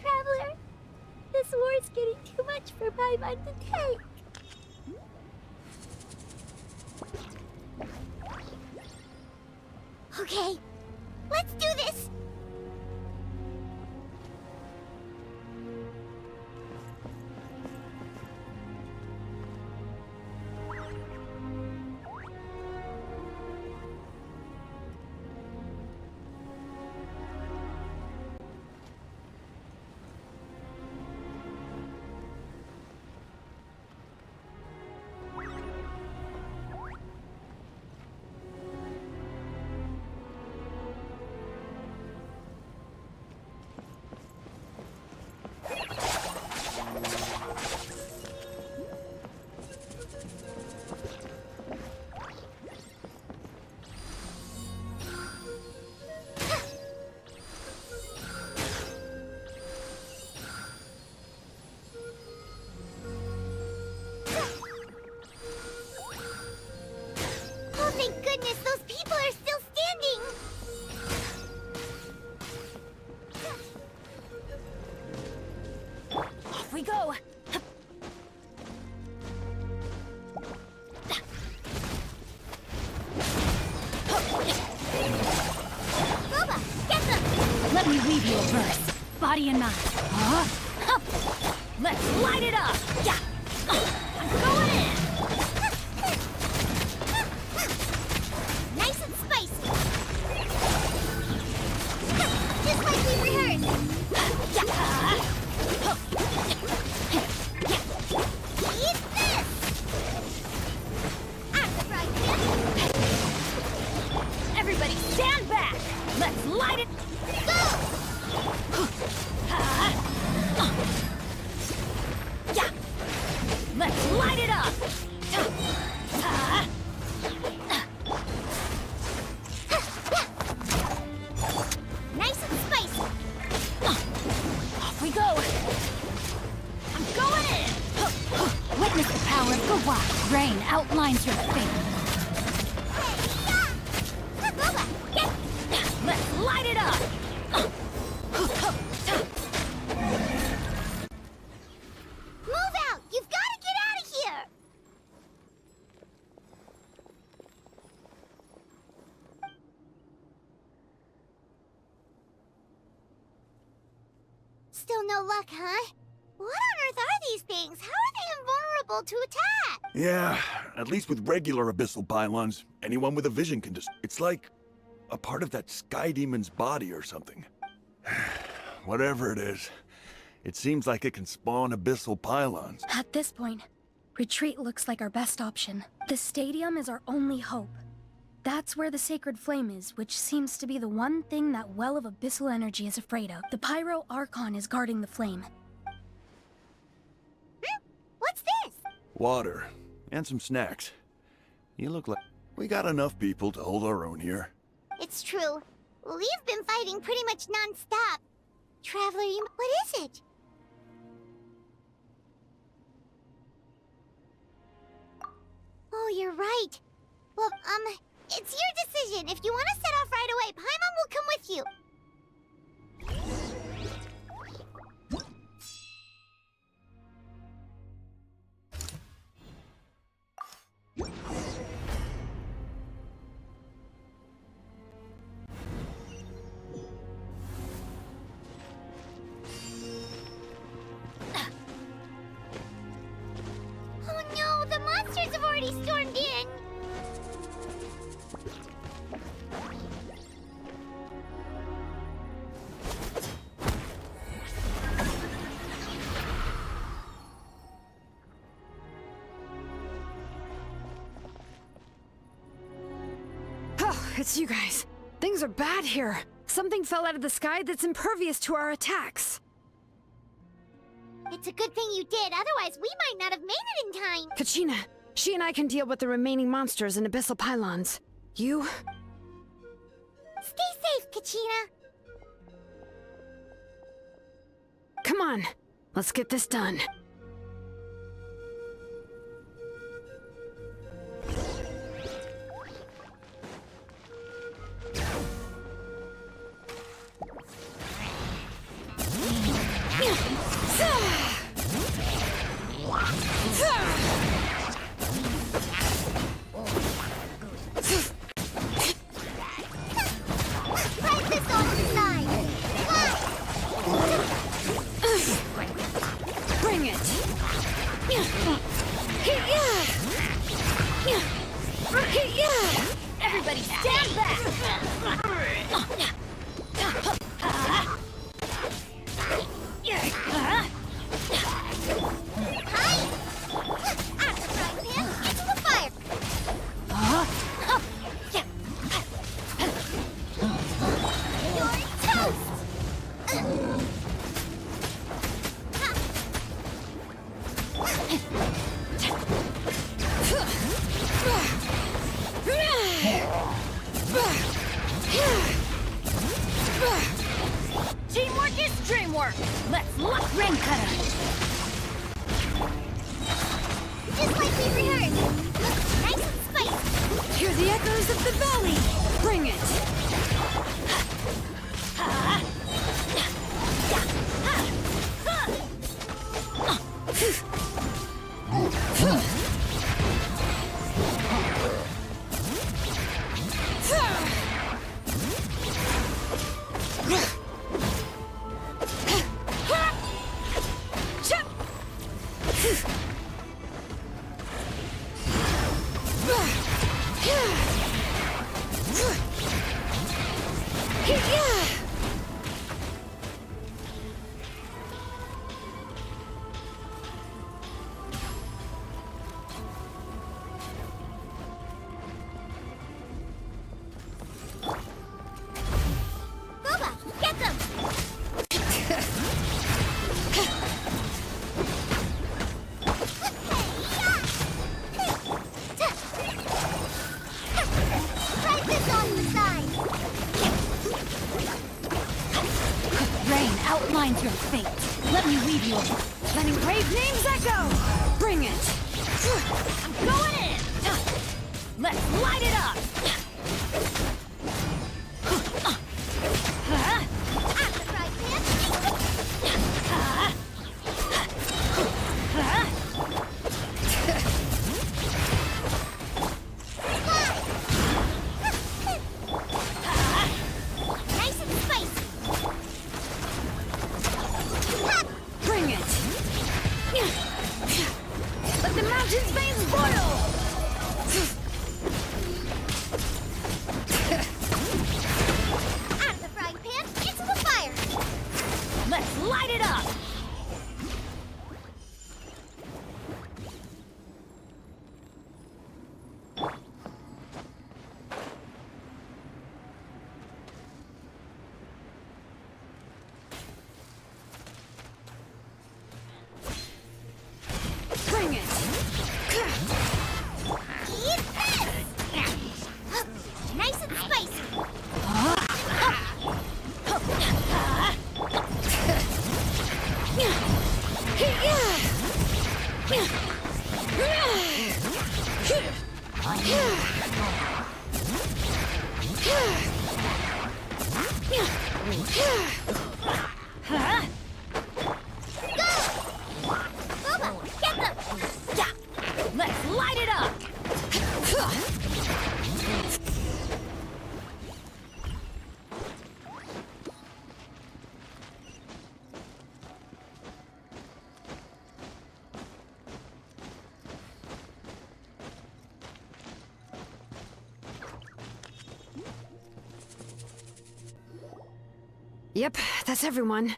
Traveler, this war is getting too much for my mind to take. Okay, let's do this! Boba, get them! Let me weave you a verse. Body and mind. Huh? Let's light it up! Yeah! I'm going in! Nice and spicy! Just like we rehearsed! Eat this! Everybody stand back! Let's light it! Go! Yeah! Let's light it up! Nice and spicy! Off we go! I'm going in! Witness the power of Gawa. Rain outlines your fate. Boba, get... Let's light it up! Move out! You've got to get out of here! Still no luck, huh? What on earth are these things? How are they invulnerable to attack? Yeah, at least with regular abyssal pylons, anyone with a vision can just... It's like a part of that sky demon's body or something. Whatever it is, it seems like it can spawn abyssal pylons. At this point, retreat looks like our best option. The stadium is our only hope. That's where the sacred flame is, which seems to be the one thing that well of abyssal energy is afraid of. The Pyro Archon is guarding the flame. What's this? Water, and some snacks. You look like... We got enough people to hold our own here. It's true. We've been fighting pretty much non-stop. Traveler, what is it? Oh, you're right. Well, it's your decision. If you want to set off right away, Paimon will come with you. Oh no, the monsters have already stormed in! Oh, it's you guys. Things are bad here. Something fell out of the sky that's impervious to our attacks. It's a good thing you did, otherwise we might not have made it in time. Kachina, she and I can deal with the remaining monsters and abyssal pylons. You? Stay safe, Kachina. Come on, let's get this done. Right this off the side. Bring it! Everybody stand back! Teamwork is dreamwork! Let's lock Ring Cutter! Just like we rehearsed. Looks nice and spicy. Hear the echoes of the valley! Bring it! Boba, get them! Try this on the side! Rain outlines your fate. Let me leave you alone. Letting brave names echo! Bring it! I'm going in! Let's light it up! At the fry pan! Nice and spicy! Bring it! Let the mountain's veins boil! Out of the frying pan, into the fire! Let's light it up! Bring it! Eat this! Nice and spicy! Boba, get them! Yeah! Let's light it up! Yep, that's everyone.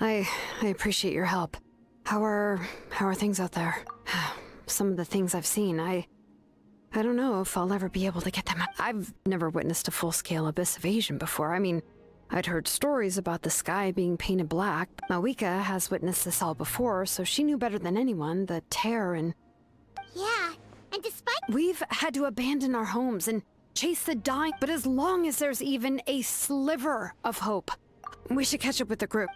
I appreciate your help. How are things out there? Some of the things I've seen, I don't know if I'll ever be able to get them. I've never witnessed a full-scale abyss invasion before. I mean, I'd heard stories about the sky being painted black. Mawika has witnessed this all before, so she knew better than anyone the terror and... Yeah, and despite... We've had to abandon our homes and chase the dying, but as long as there's even a sliver of hope, we should catch up with the group.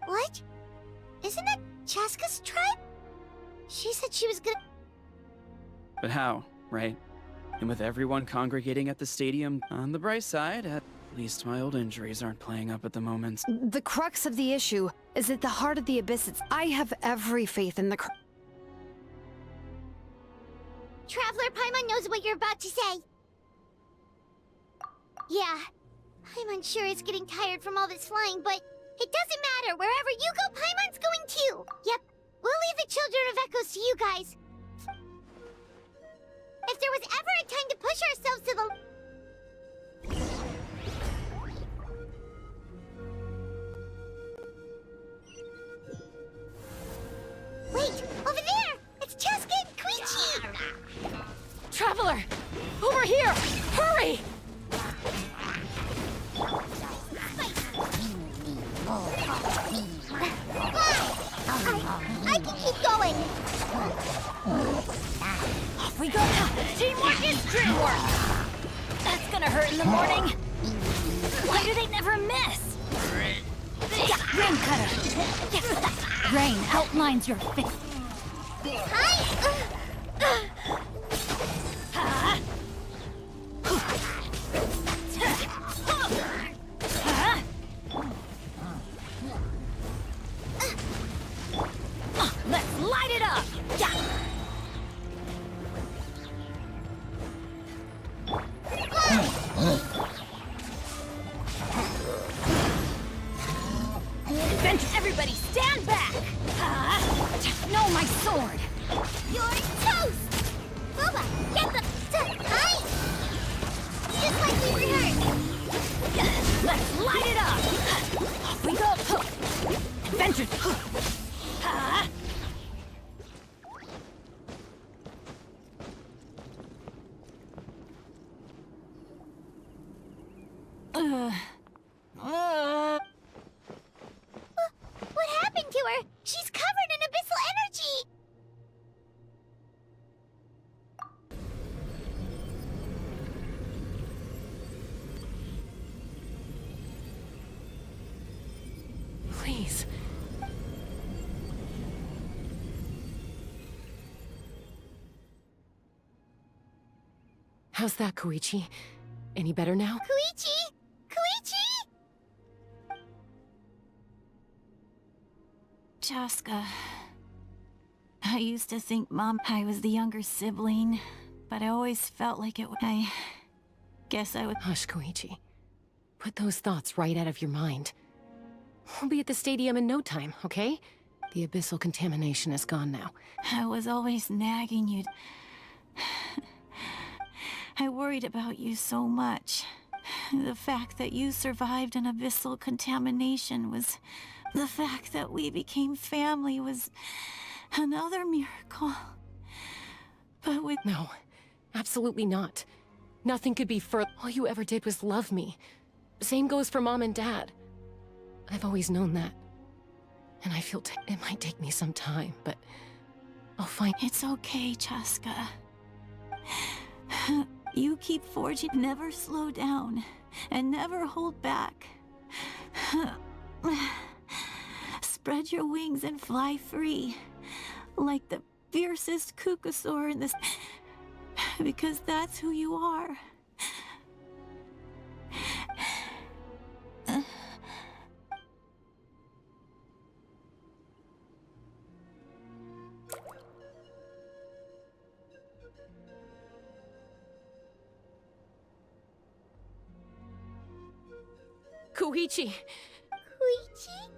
What? Isn't that Chaska's tribe? She said she was gonna... But how, right? And with everyone congregating at the stadium, on the bright side, at least my old injuries aren't playing up at the moment. The crux of the issue is at the heart of the abyss. I have every faith in the... Traveler Paimon knows what you're about to say. Yeah, I'm unsure it's getting tired from all this flying, but it doesn't matter. Wherever you go, Paimon's going too. Yep, we'll leave the Children of Echoes to you guys. If there was ever a time to push ourselves to the... Wait, over there! It's Chaska and Koichi! Traveler! Over here! Hurry! I can keep going! Off we go! Teamwork is dreamwork! That's gonna hurt in the morning! Why do they never miss? Rain outlines your face. Let's light it up! Everybody stand back! No, my sword! You're toast! Boba, get the... Hi! Just like we rehearsed! Let's light it up! Off we go! Adventure! What happened to her? She's covered in abyssal energy! Please. How's that, Koichi? Any better now? Koichi! Koichi! Chaska. I used to think I was the younger sibling, but I always felt like I guess I would... Hush, Koichi. Put those thoughts right out of your mind. We'll be at the stadium in no time, okay? The abyssal contamination is gone now. I was always nagging you. I worried about you so much. The fact that you survived an abyssal contamination was... The fact that we became family was another miracle. But with... No, absolutely not. Nothing could be further. All you ever did was love me. Same goes for Mom and Dad. I've always known that. And I feel it might take me some time, but I'll find... It's okay, Chaska. You keep forging, never slow down, and never hold back. Spread your wings and fly free, like the fiercest Kukasaur in this... Because that's who you are. Koichi! Koichi?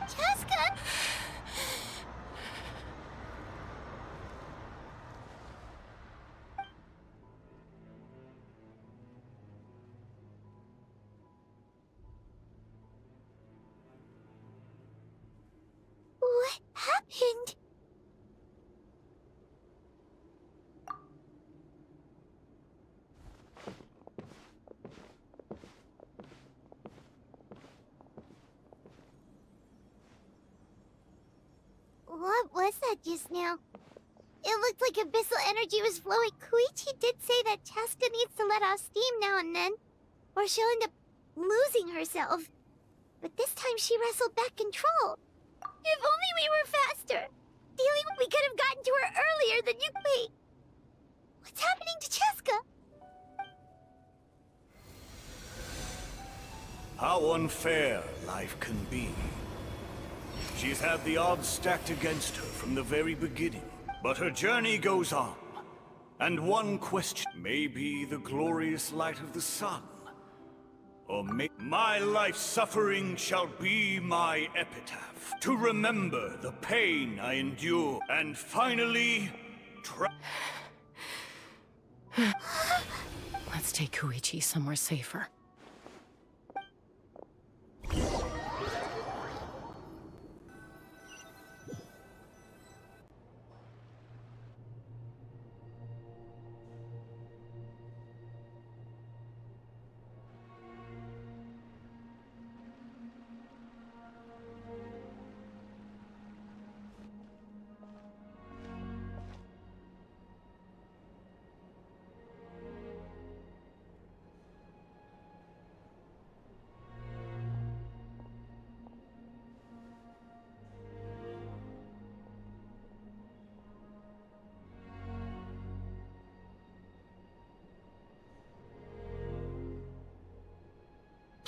Chaska? What happened? What was that just now? It looked like abyssal energy was flowing. Koichi did say that Chaska needs to let off steam now and then, or she'll end up losing herself. But this time she wrestled back control. If only we were faster! We could have gotten to her earlier than you... Wait. What's happening to Chaska? How unfair life can be. She's had the odds stacked against her from the very beginning. But her journey goes on. And one question may be the glorious light of the sun. Or my life's suffering shall be my epitaph, to remember the pain I endure, and finally Let's take Koichi somewhere safer.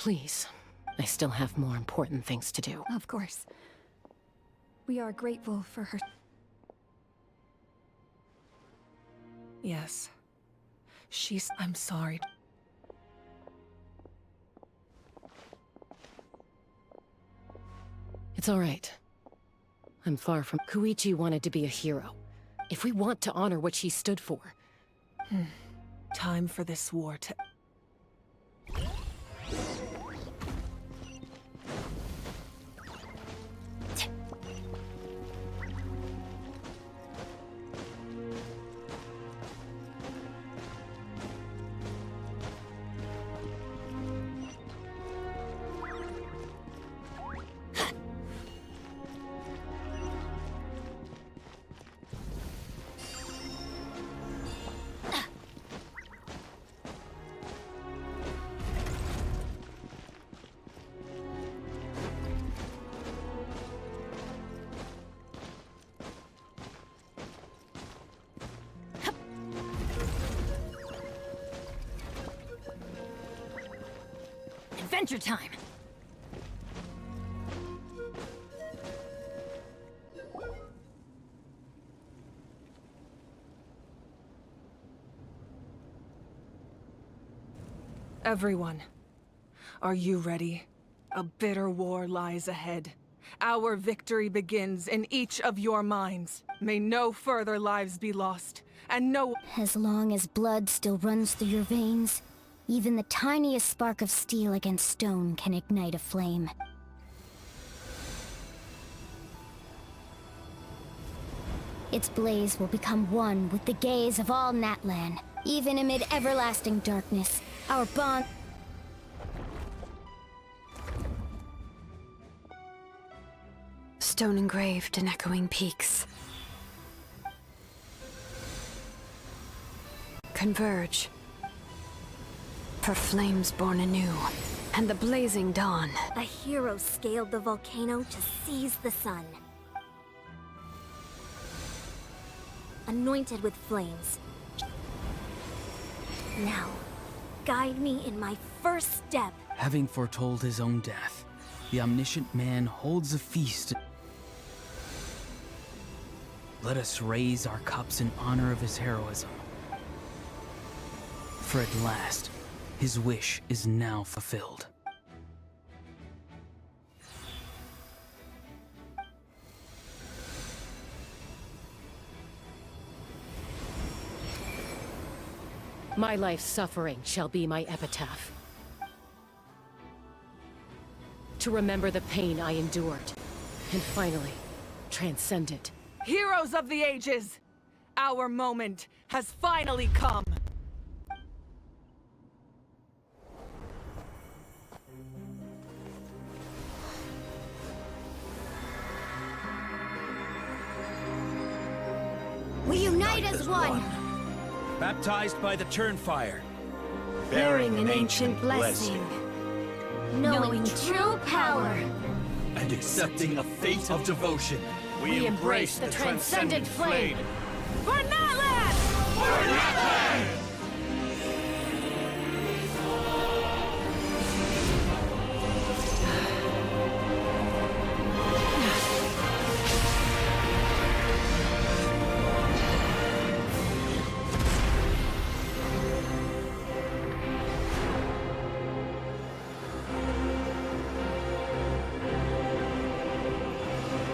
Please. I still have more important things to do. Of course. We are grateful for her. Yes. I'm sorry. It's all right. I'm far from... Koichi wanted to be a hero. If we want to honor what she stood for. Time for this war to... Adventure time! Everyone, are you ready? A bitter war lies ahead. Our victory begins in each of your minds. May no further lives be lost, and no— As long as blood still runs through your veins, even the tiniest spark of steel against stone can ignite a flame. Its blaze will become one with the gaze of all Natlan. Even amid everlasting darkness, our bond— Stone engraved in echoing peaks. Converge. For flames born anew, and the blazing dawn. A hero scaled the volcano to seize the sun. Anointed with flames. Now, guide me in my first step. Having foretold his own death, the omniscient man holds a feast. Let us raise our cups in honor of his heroism. For at last, his wish is now fulfilled. My life's suffering shall be my epitaph. To remember the pain I endured, and finally, transcend it. Heroes of the ages! Our moment has finally come! We unite as one! Baptized by the Turnfire. Bearing an ancient blessing. Knowing true power. And accepting a fate of devotion. We embrace the transcendent flame. For Natlans! For Natlans!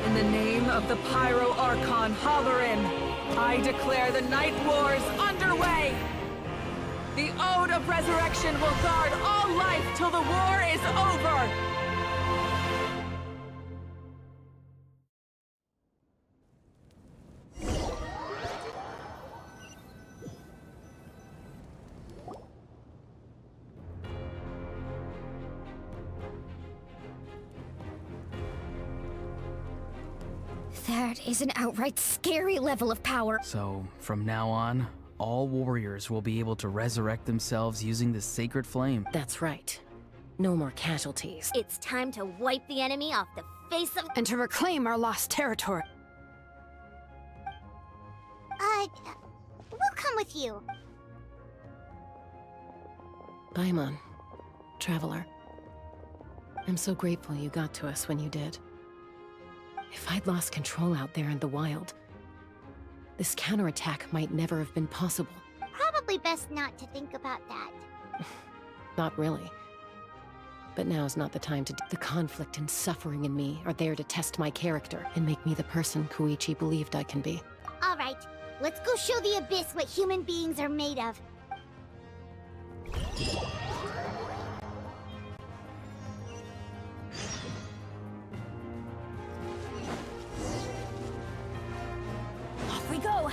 In the name of the Pyro Archon Halloran, I declare the Night Wars underway! The Ode of Resurrection will guard all life till the war is over! That is an outright scary level of power. So, from now on, all warriors will be able to resurrect themselves using the sacred flame. That's right. No more casualties. It's time to wipe the enemy off the face of— And to reclaim our lost territory. We'll come with you. Paimon, Traveler. I'm so grateful you got to us when you did. If I'd lost control out there in the wild, this counterattack might never have been possible. Probably best not to think about that. Not really. But now's not the time to... The conflict and suffering in me are there to test my character and make me the person Koichi believed I can be. All right, let's go show the Abyss what human beings are made of. Off we go!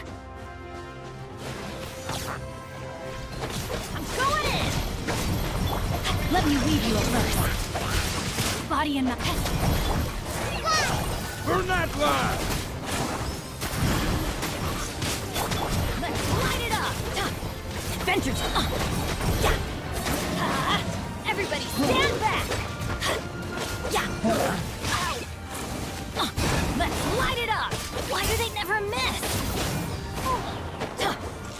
I'm going in! Let me weave you a verse. Body and the pest. For Natlans! Let's light it up! Adventure time! Everybody stand back! Let's light it up! Why do they never miss?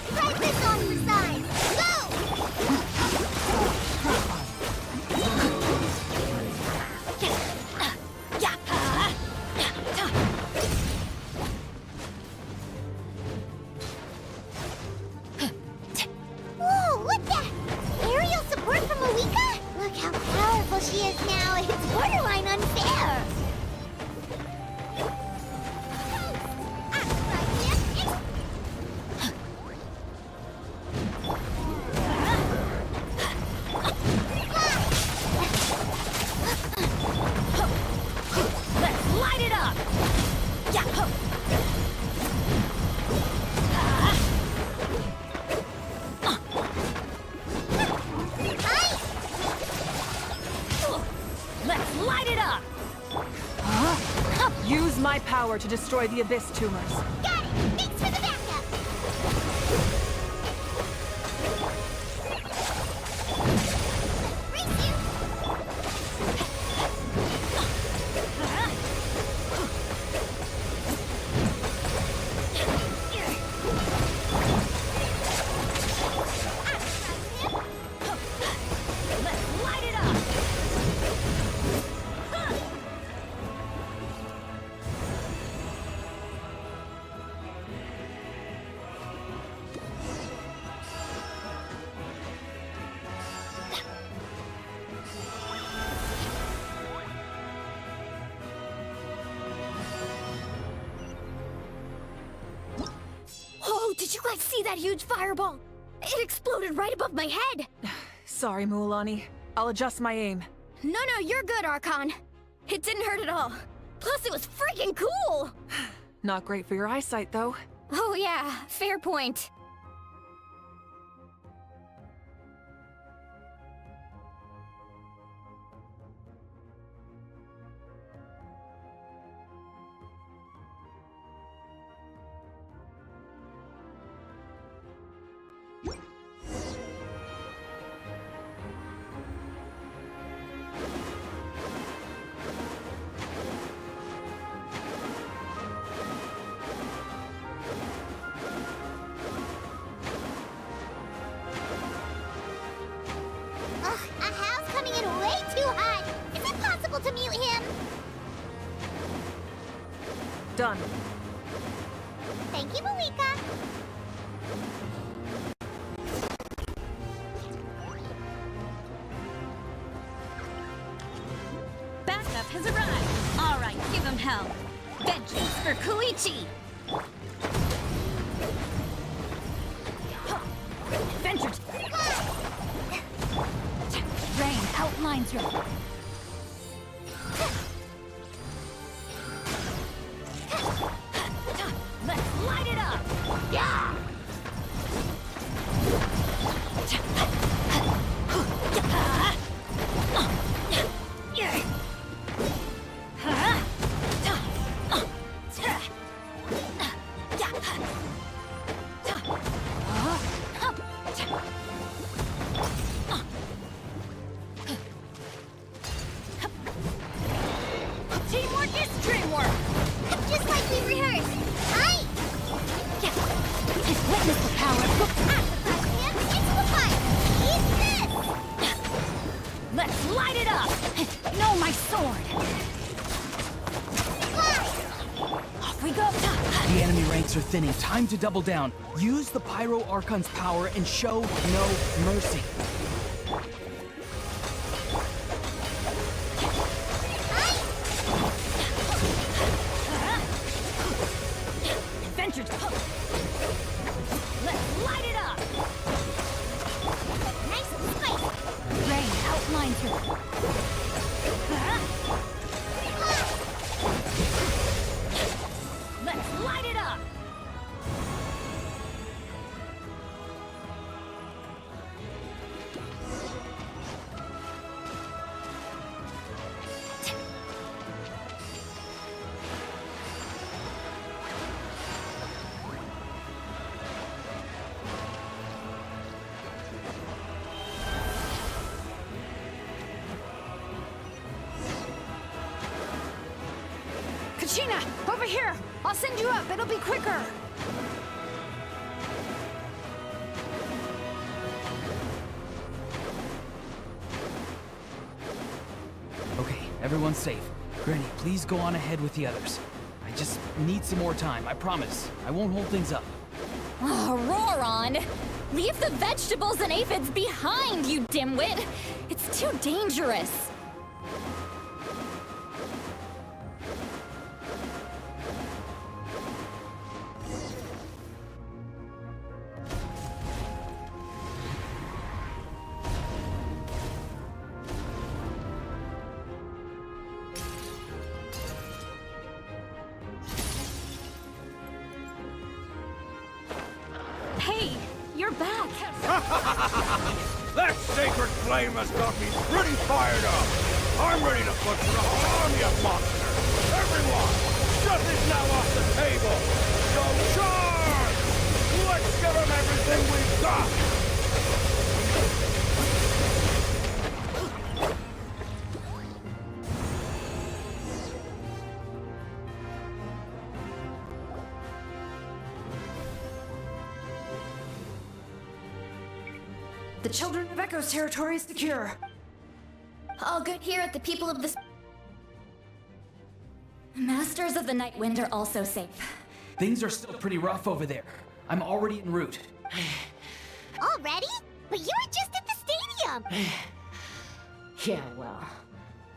Try this on for size! Go! Whoa, look that! Aerial support from Moika? Look how powerful she is now. It's borderline unfair. Let's light it up! Let's light it up! Use my power to destroy the Abyss tumors. Got it! Thanks for the backup! Brace you! Let's light it up! Oh, did you guys see that huge fireball? It exploded right above my head! Sorry, Mualani. I'll adjust my aim. No, you're good, Archon. It didn't hurt at all. Plus, it was freaking cool! Not great for your eyesight, though. Oh yeah, fair point. Ugh, Ahal's coming in way too hot! Is it possible to mute him? Done. Thank you, Moika! Backup has arrived. All right, give him hell. Vengeance for Koichi. Adventure Rain outlines your... Let's light it up! Yeah! Teamwork is dreamwork! Just like we rehearsed! Aye! Witness the power of... Into the fire! Eat this! Let's light light it up! No, my sword! Off we go! The enemy ranks are thinning. Time to double down. Use the Pyro Archon's power and show no mercy. Adventure! Let's light it up! Nice and spicy! Rain outlines your... Let's light it up! Kachina, over here! I'll send you up, it'll be quicker! Okay, everyone's safe. Granny, please go on ahead with the others. I just need some more time, I promise. I won't hold things up. Oh, Roron! Leave the vegetables and aphids behind, you dimwit! It's too dangerous! Hey, you're back! That sacred flame has got me pretty fired up. I'm ready to butcher a whole army of monsters. Everyone, shut this now off the table. So charge! Let's give them everything we've got. The Children of Echo's territory is secure. All good here at the people of the... Masters of the Nightwind are also safe. Things are still pretty rough over there. I'm already en route. Already? But you were just at the stadium! Yeah, well,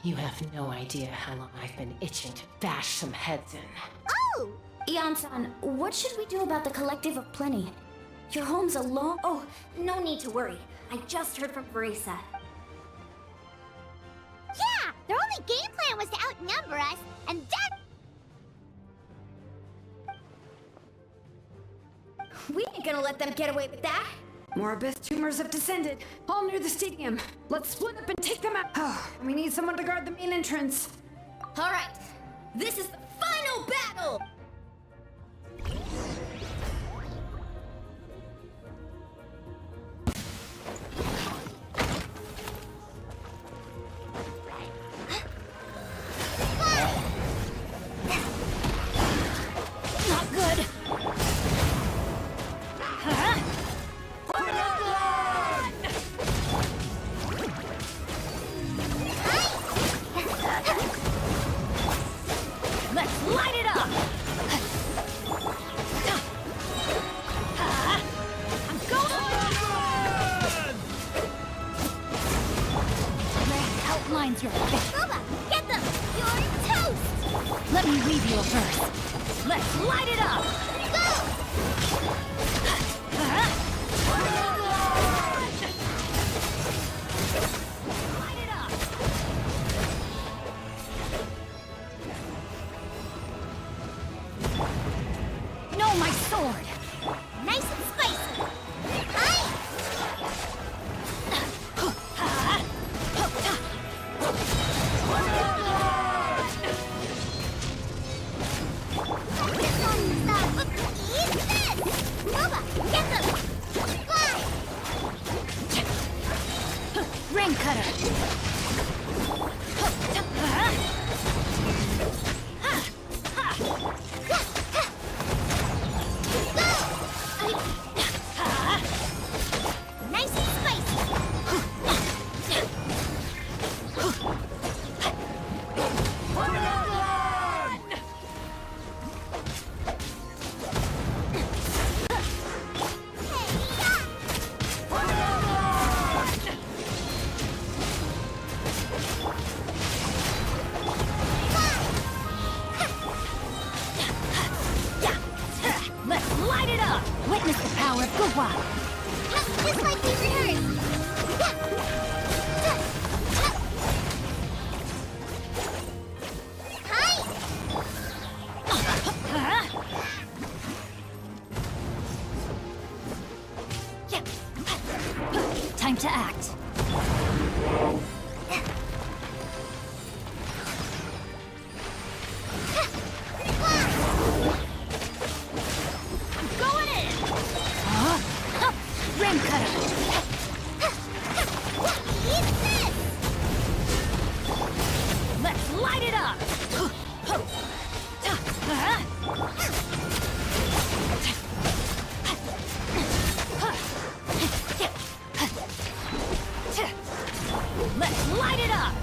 you have no idea how long I've been itching to bash some heads in. Oh! Ian-san, what should we do about the Collective of Plenty? Your home's a long... Oh, no need to worry. I just heard from Verisa. Yeah! Their only game plan was to outnumber us, and that... We ain't gonna let them get away with that. More abyss tumors have descended, all near the stadium. Let's split up and take them out. We need someone to guard the main entrance. All right, this is the final battle! Not good. Let's light it up! I'm going! Red outlines your face. Booba, get them! You're toast! Let me weave you a verse. Let's light it up! No, my sword! Nice and spicy! Rain cutter! Nice and spicy! quoi? Just like we rehearsed! Time to act. Going in! Rim cutter. Let's light it up! Let's light it up!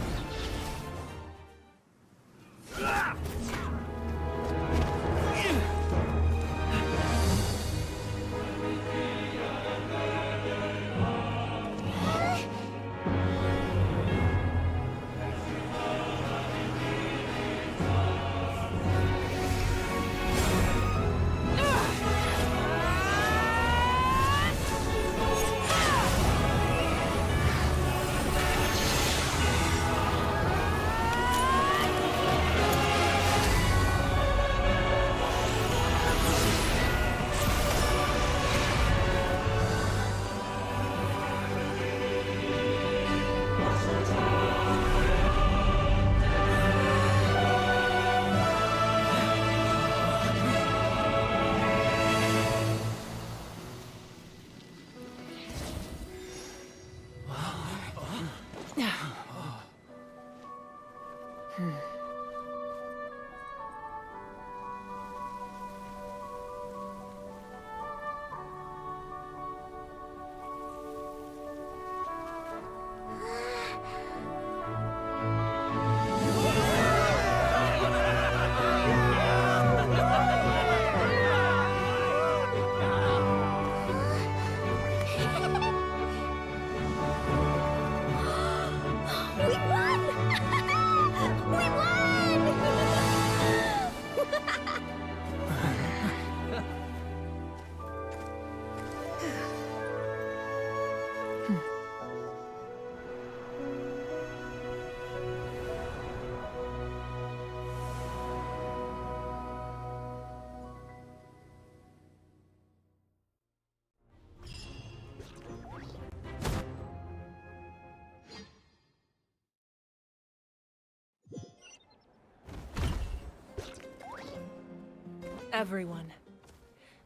Everyone,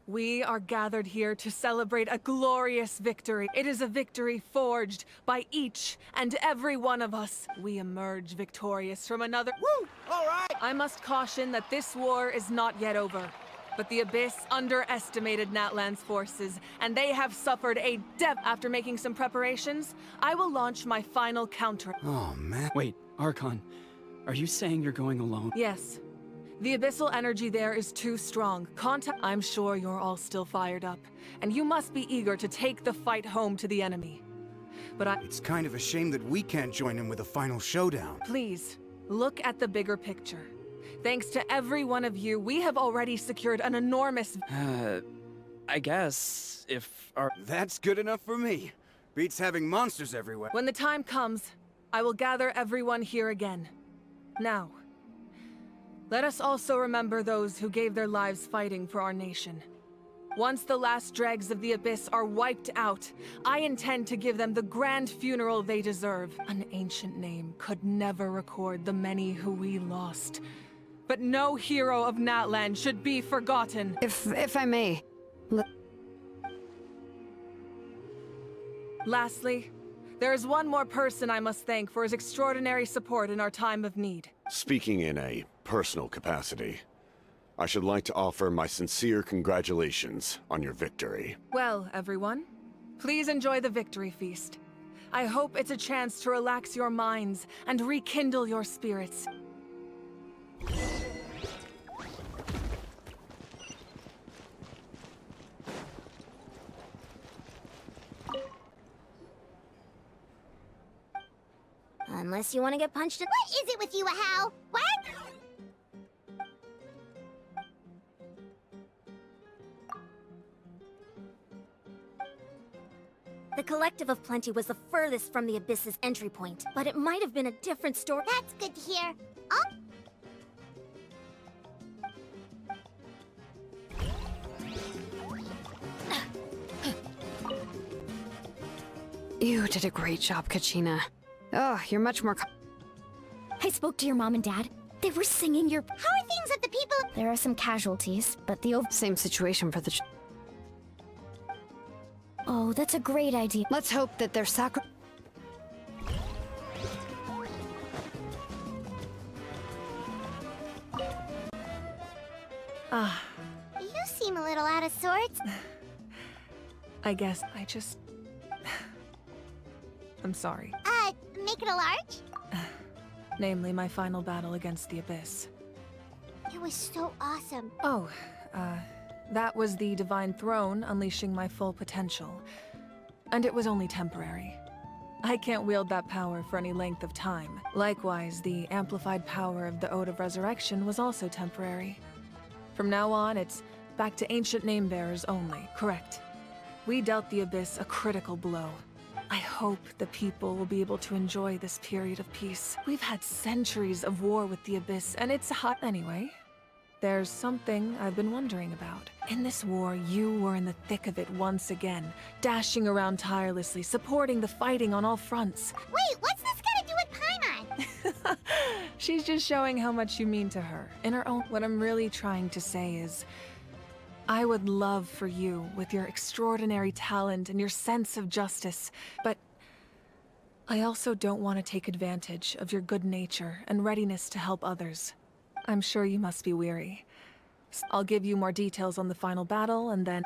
we are gathered here to celebrate a glorious victory. It is a victory forged by each and every one of us. We emerge victorious from another— Woo! All right! I must caution that this war is not yet over. But the Abyss underestimated Natlans' forces, and they have suffered a death. After making some preparations, I will launch my final counter. Oh, man. Wait, Archon, are you saying you're going alone? Yes. The abyssal energy there is too strong. I'm sure you're all still fired up, and you must be eager to take the fight home to the enemy. But It's kind of a shame that we can't join in with a final showdown. Please, look at the bigger picture. Thanks to every one of you, we have already secured an enormous— I guess if our— That's good enough for me. Beats having monsters everywhere. When the time comes, I will gather everyone here again. Now, let us also remember those who gave their lives fighting for our nation. Once the last dregs of the Abyss are wiped out, I intend to give them the grand funeral they deserve. An ancient name could never record the many who we lost. But no hero of Natlan should be forgotten. If I may. Lastly, there is one more person I must thank for his extraordinary support in our time of need. Speaking in a personal capacity, I should like to offer my sincere congratulations on your victory. Well, everyone, please enjoy the victory feast. I hope it's a chance to relax your minds and rekindle your spirits. Unless you want to get punched in— What is it with you, Ahau? What? The Collective of Plenty was the furthest from the Abyss's entry point, but it might have been a different story. That's good to hear. Oh! You did a great job, Kachina. Oh, you're much more... I spoke to your mom and dad. They were singing your... How are things at the people? There are some casualties, but the Same situation for the... Oh, that's a great idea. Let's hope that their You seem a little out of sorts. I guess I just... I'm sorry. Make it a large? Namely, my final battle against the Abyss. It was so awesome. Oh, that was the Divine Throne unleashing my full potential. And it was only temporary. I can't wield that power for any length of time. Likewise, the amplified power of the Ode of Resurrection was also temporary. From now on, it's back to ancient name-bearers only, correct? We dealt the Abyss a critical blow. I hope the people will be able to enjoy this period of peace. We've had centuries of war with the Abyss, and it's hot anyway. There's something I've been wondering about. In this war, you were in the thick of it once again, dashing around tirelessly, supporting the fighting on all fronts. Wait, what's this got to do with Paimon? She's just showing how much you mean to her. In her own... What I'm really trying to say is... I would love for you, with your extraordinary talent and your sense of justice, but I also don't want to take advantage of your good nature and readiness to help others. I'm sure you must be weary. I'll give you more details on the final battle, and then...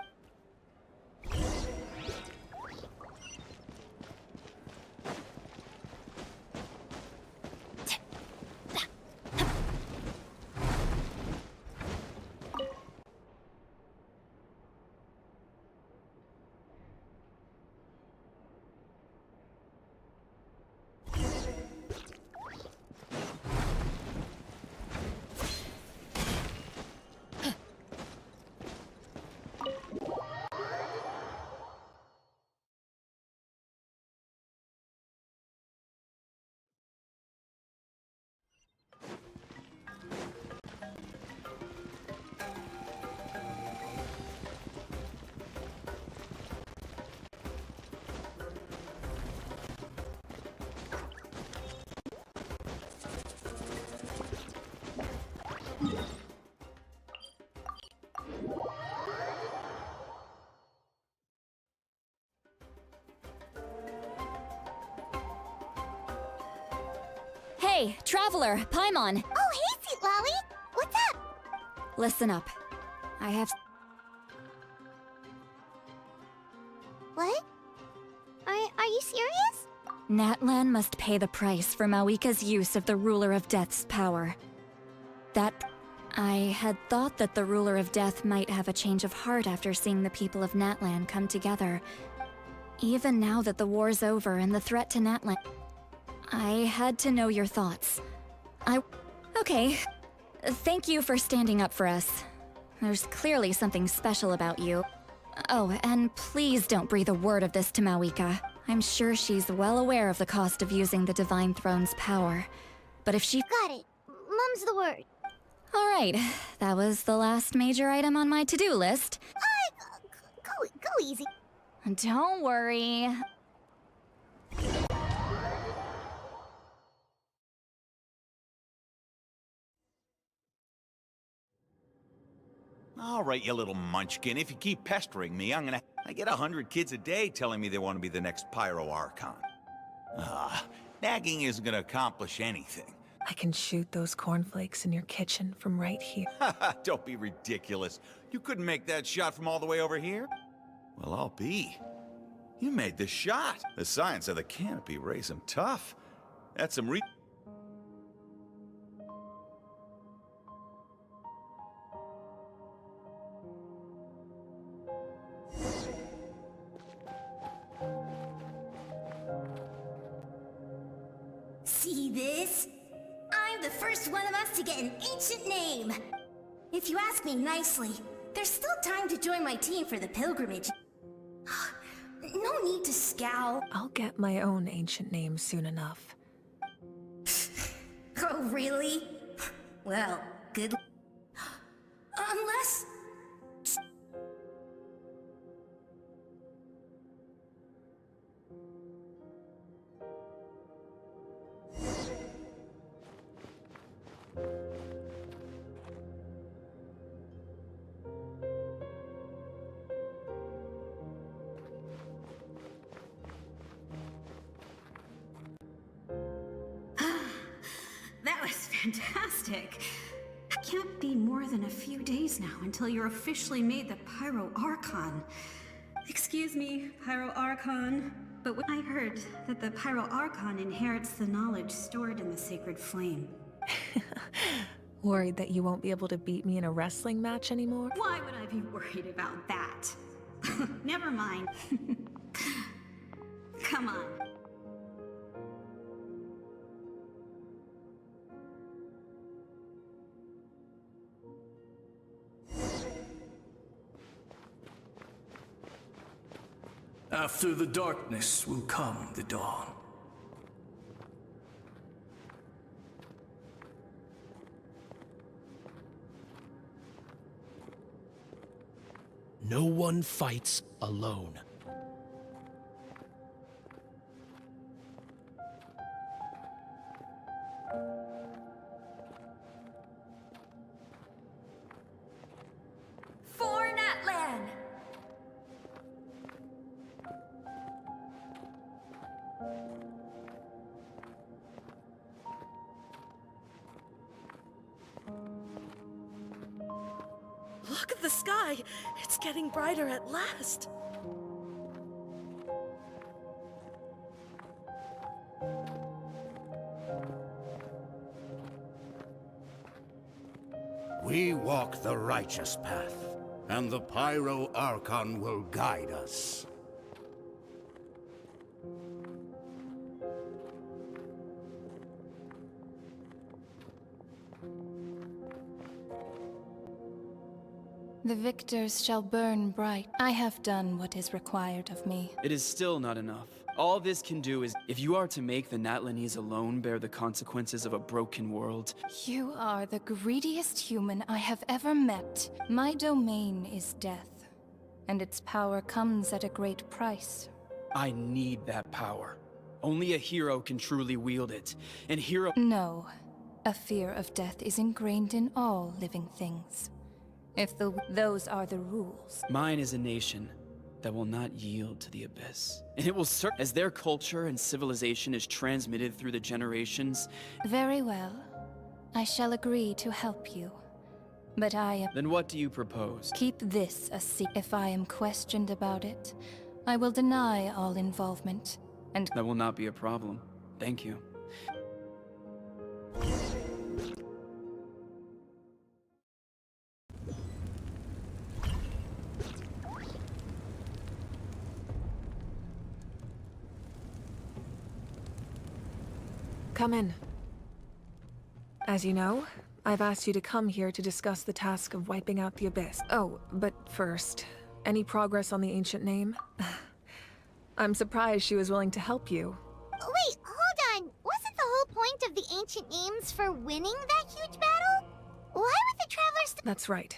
Hey, Traveler, Paimon! Oh, hey, Sweet Lolly! What's up? Listen up. I have... What? Are you serious? Natlan must pay the price for Mawika's use of the Ruler of Death's power. I had thought that the Ruler of Death might have a change of heart after seeing the people of Natlan come together. Even now that the war's over and the threat to Natlan... I had to know your thoughts. Okay. Thank you for standing up for us. There's clearly something special about you. Oh, and please don't breathe a word of this to Mawika. I'm sure she's well aware of the cost of using the Divine Throne's power. But if she... Got it. Mum's the word. Alright, that was the last major item on my to-do list. Go easy. Don't worry. All right, you little munchkin. If you keep pestering me, I get 100 kids a day telling me they want to be the next Pyro Archon. Nagging isn't gonna accomplish anything. I can shoot those cornflakes in your kitchen from right here. Don't be ridiculous. You couldn't make that shot from all the way over here? Well, I'll be. You made the shot. The science of the canopy raised him tough. That's some See this? I'm the first one of us to get an ancient name. If you ask me nicely, there's still time to join my team for the pilgrimage. No need to scowl. I'll get my own ancient name soon enough. Oh, really? Well, good. Unless... That was fantastic. It can't be more than a few days now until you're officially made the Pyro Archon. Excuse me, Pyro Archon, but when I heard that the Pyro Archon inherits the knowledge stored in the Sacred Flame. Worried that you won't be able to beat me in a wrestling match anymore? Why would I be worried about that? Never mind. Come on. After the darkness will come the dawn. No one fights alone. For Natlan! Look at the sky! It's getting brighter at last! We walk the righteous path, and the Pyro Archon will guide us. The victors shall burn bright. I have done what is required of me. It is still not enough. All this can do is, if you are to make the Natlanese alone bear the consequences of a broken world... You are the greediest human I have ever met. My domain is death, and its power comes at a great price. I need that power. Only a hero can truly wield it, and hero... No. A fear of death is ingrained in all living things. If those are the rules. Mine is a nation that will not yield to the Abyss. And it will serve as their culture and civilization is transmitted through the generations. Very well. I shall agree to help you. But I am... Then what do you propose? Keep this a secret. If I am questioned about it, I will deny all involvement, and... That will not be a problem. Thank you. Come in. As you know, I've asked you to come here to discuss the task of wiping out the Abyss. Oh, but first, any progress on the ancient name? I'm surprised she was willing to help you. Wait, hold on. Wasn't the whole point of the ancient names for winning that huge battle? Why would the Travelers... That's right.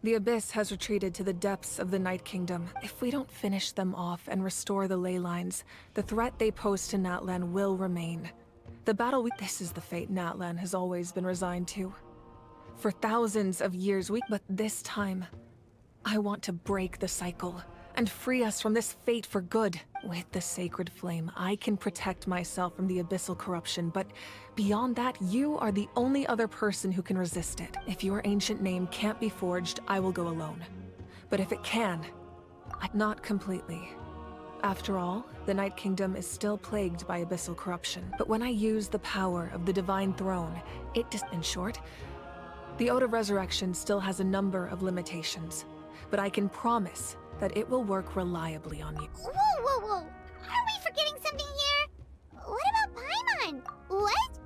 The Abyss has retreated to the depths of the Night Kingdom. If we don't finish them off and restore the ley lines, the threat they pose to Natlan will remain. The battle this is the fate Natlan has always been resigned to. For thousands of years but this time, I want to break the cycle and free us from this fate for good. With the Sacred Flame, I can protect myself from the abyssal corruption, but beyond that, you are the only other person who can resist it. If your ancient name can't be forged, I will go alone. But if it can, not completely. After all, the Night Kingdom is still plagued by abyssal corruption. But when I use the power of the Divine Throne, in short, the Ode of Resurrection still has a number of limitations. But I can promise that it will work reliably on you. Whoa, whoa, whoa! Are we forgetting something here? What about Paimon? What?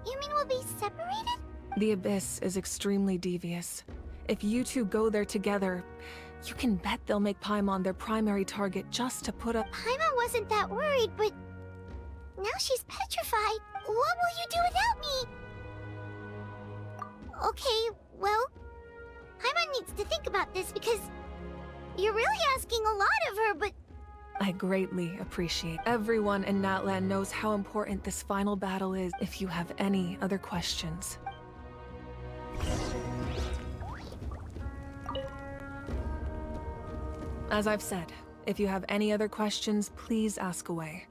You mean we'll be separated? The Abyss is extremely devious. If you two go there together, You can bet they'll make Paimon their primary target just to put up— Paimon wasn't that worried, but now she's petrified. What will you do without me? Okay, well, Paimon needs to think about this because you're really asking a lot of her, but I greatly appreciate. Everyone in Natlan knows how important this final battle is. If you have any other questions. As I've said, if you have any other questions, please ask away.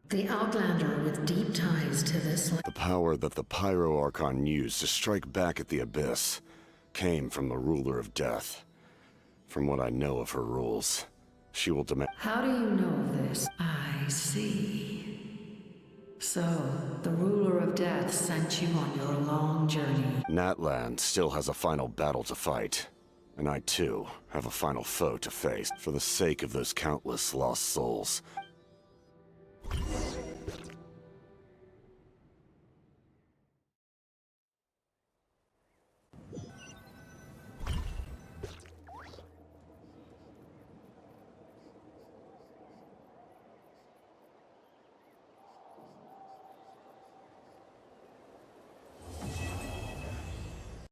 The Outlander with deep ties to this land. The power that the Pyro Archon used to strike back at the Abyss came from the Ruler of Death. From what I know of her rules, she will demand— How do you know of this? I see. So, the Ruler of Death sent you on your long journey. Natlan still has a final battle to fight. And I too have a final foe to face. For the sake of those countless lost souls,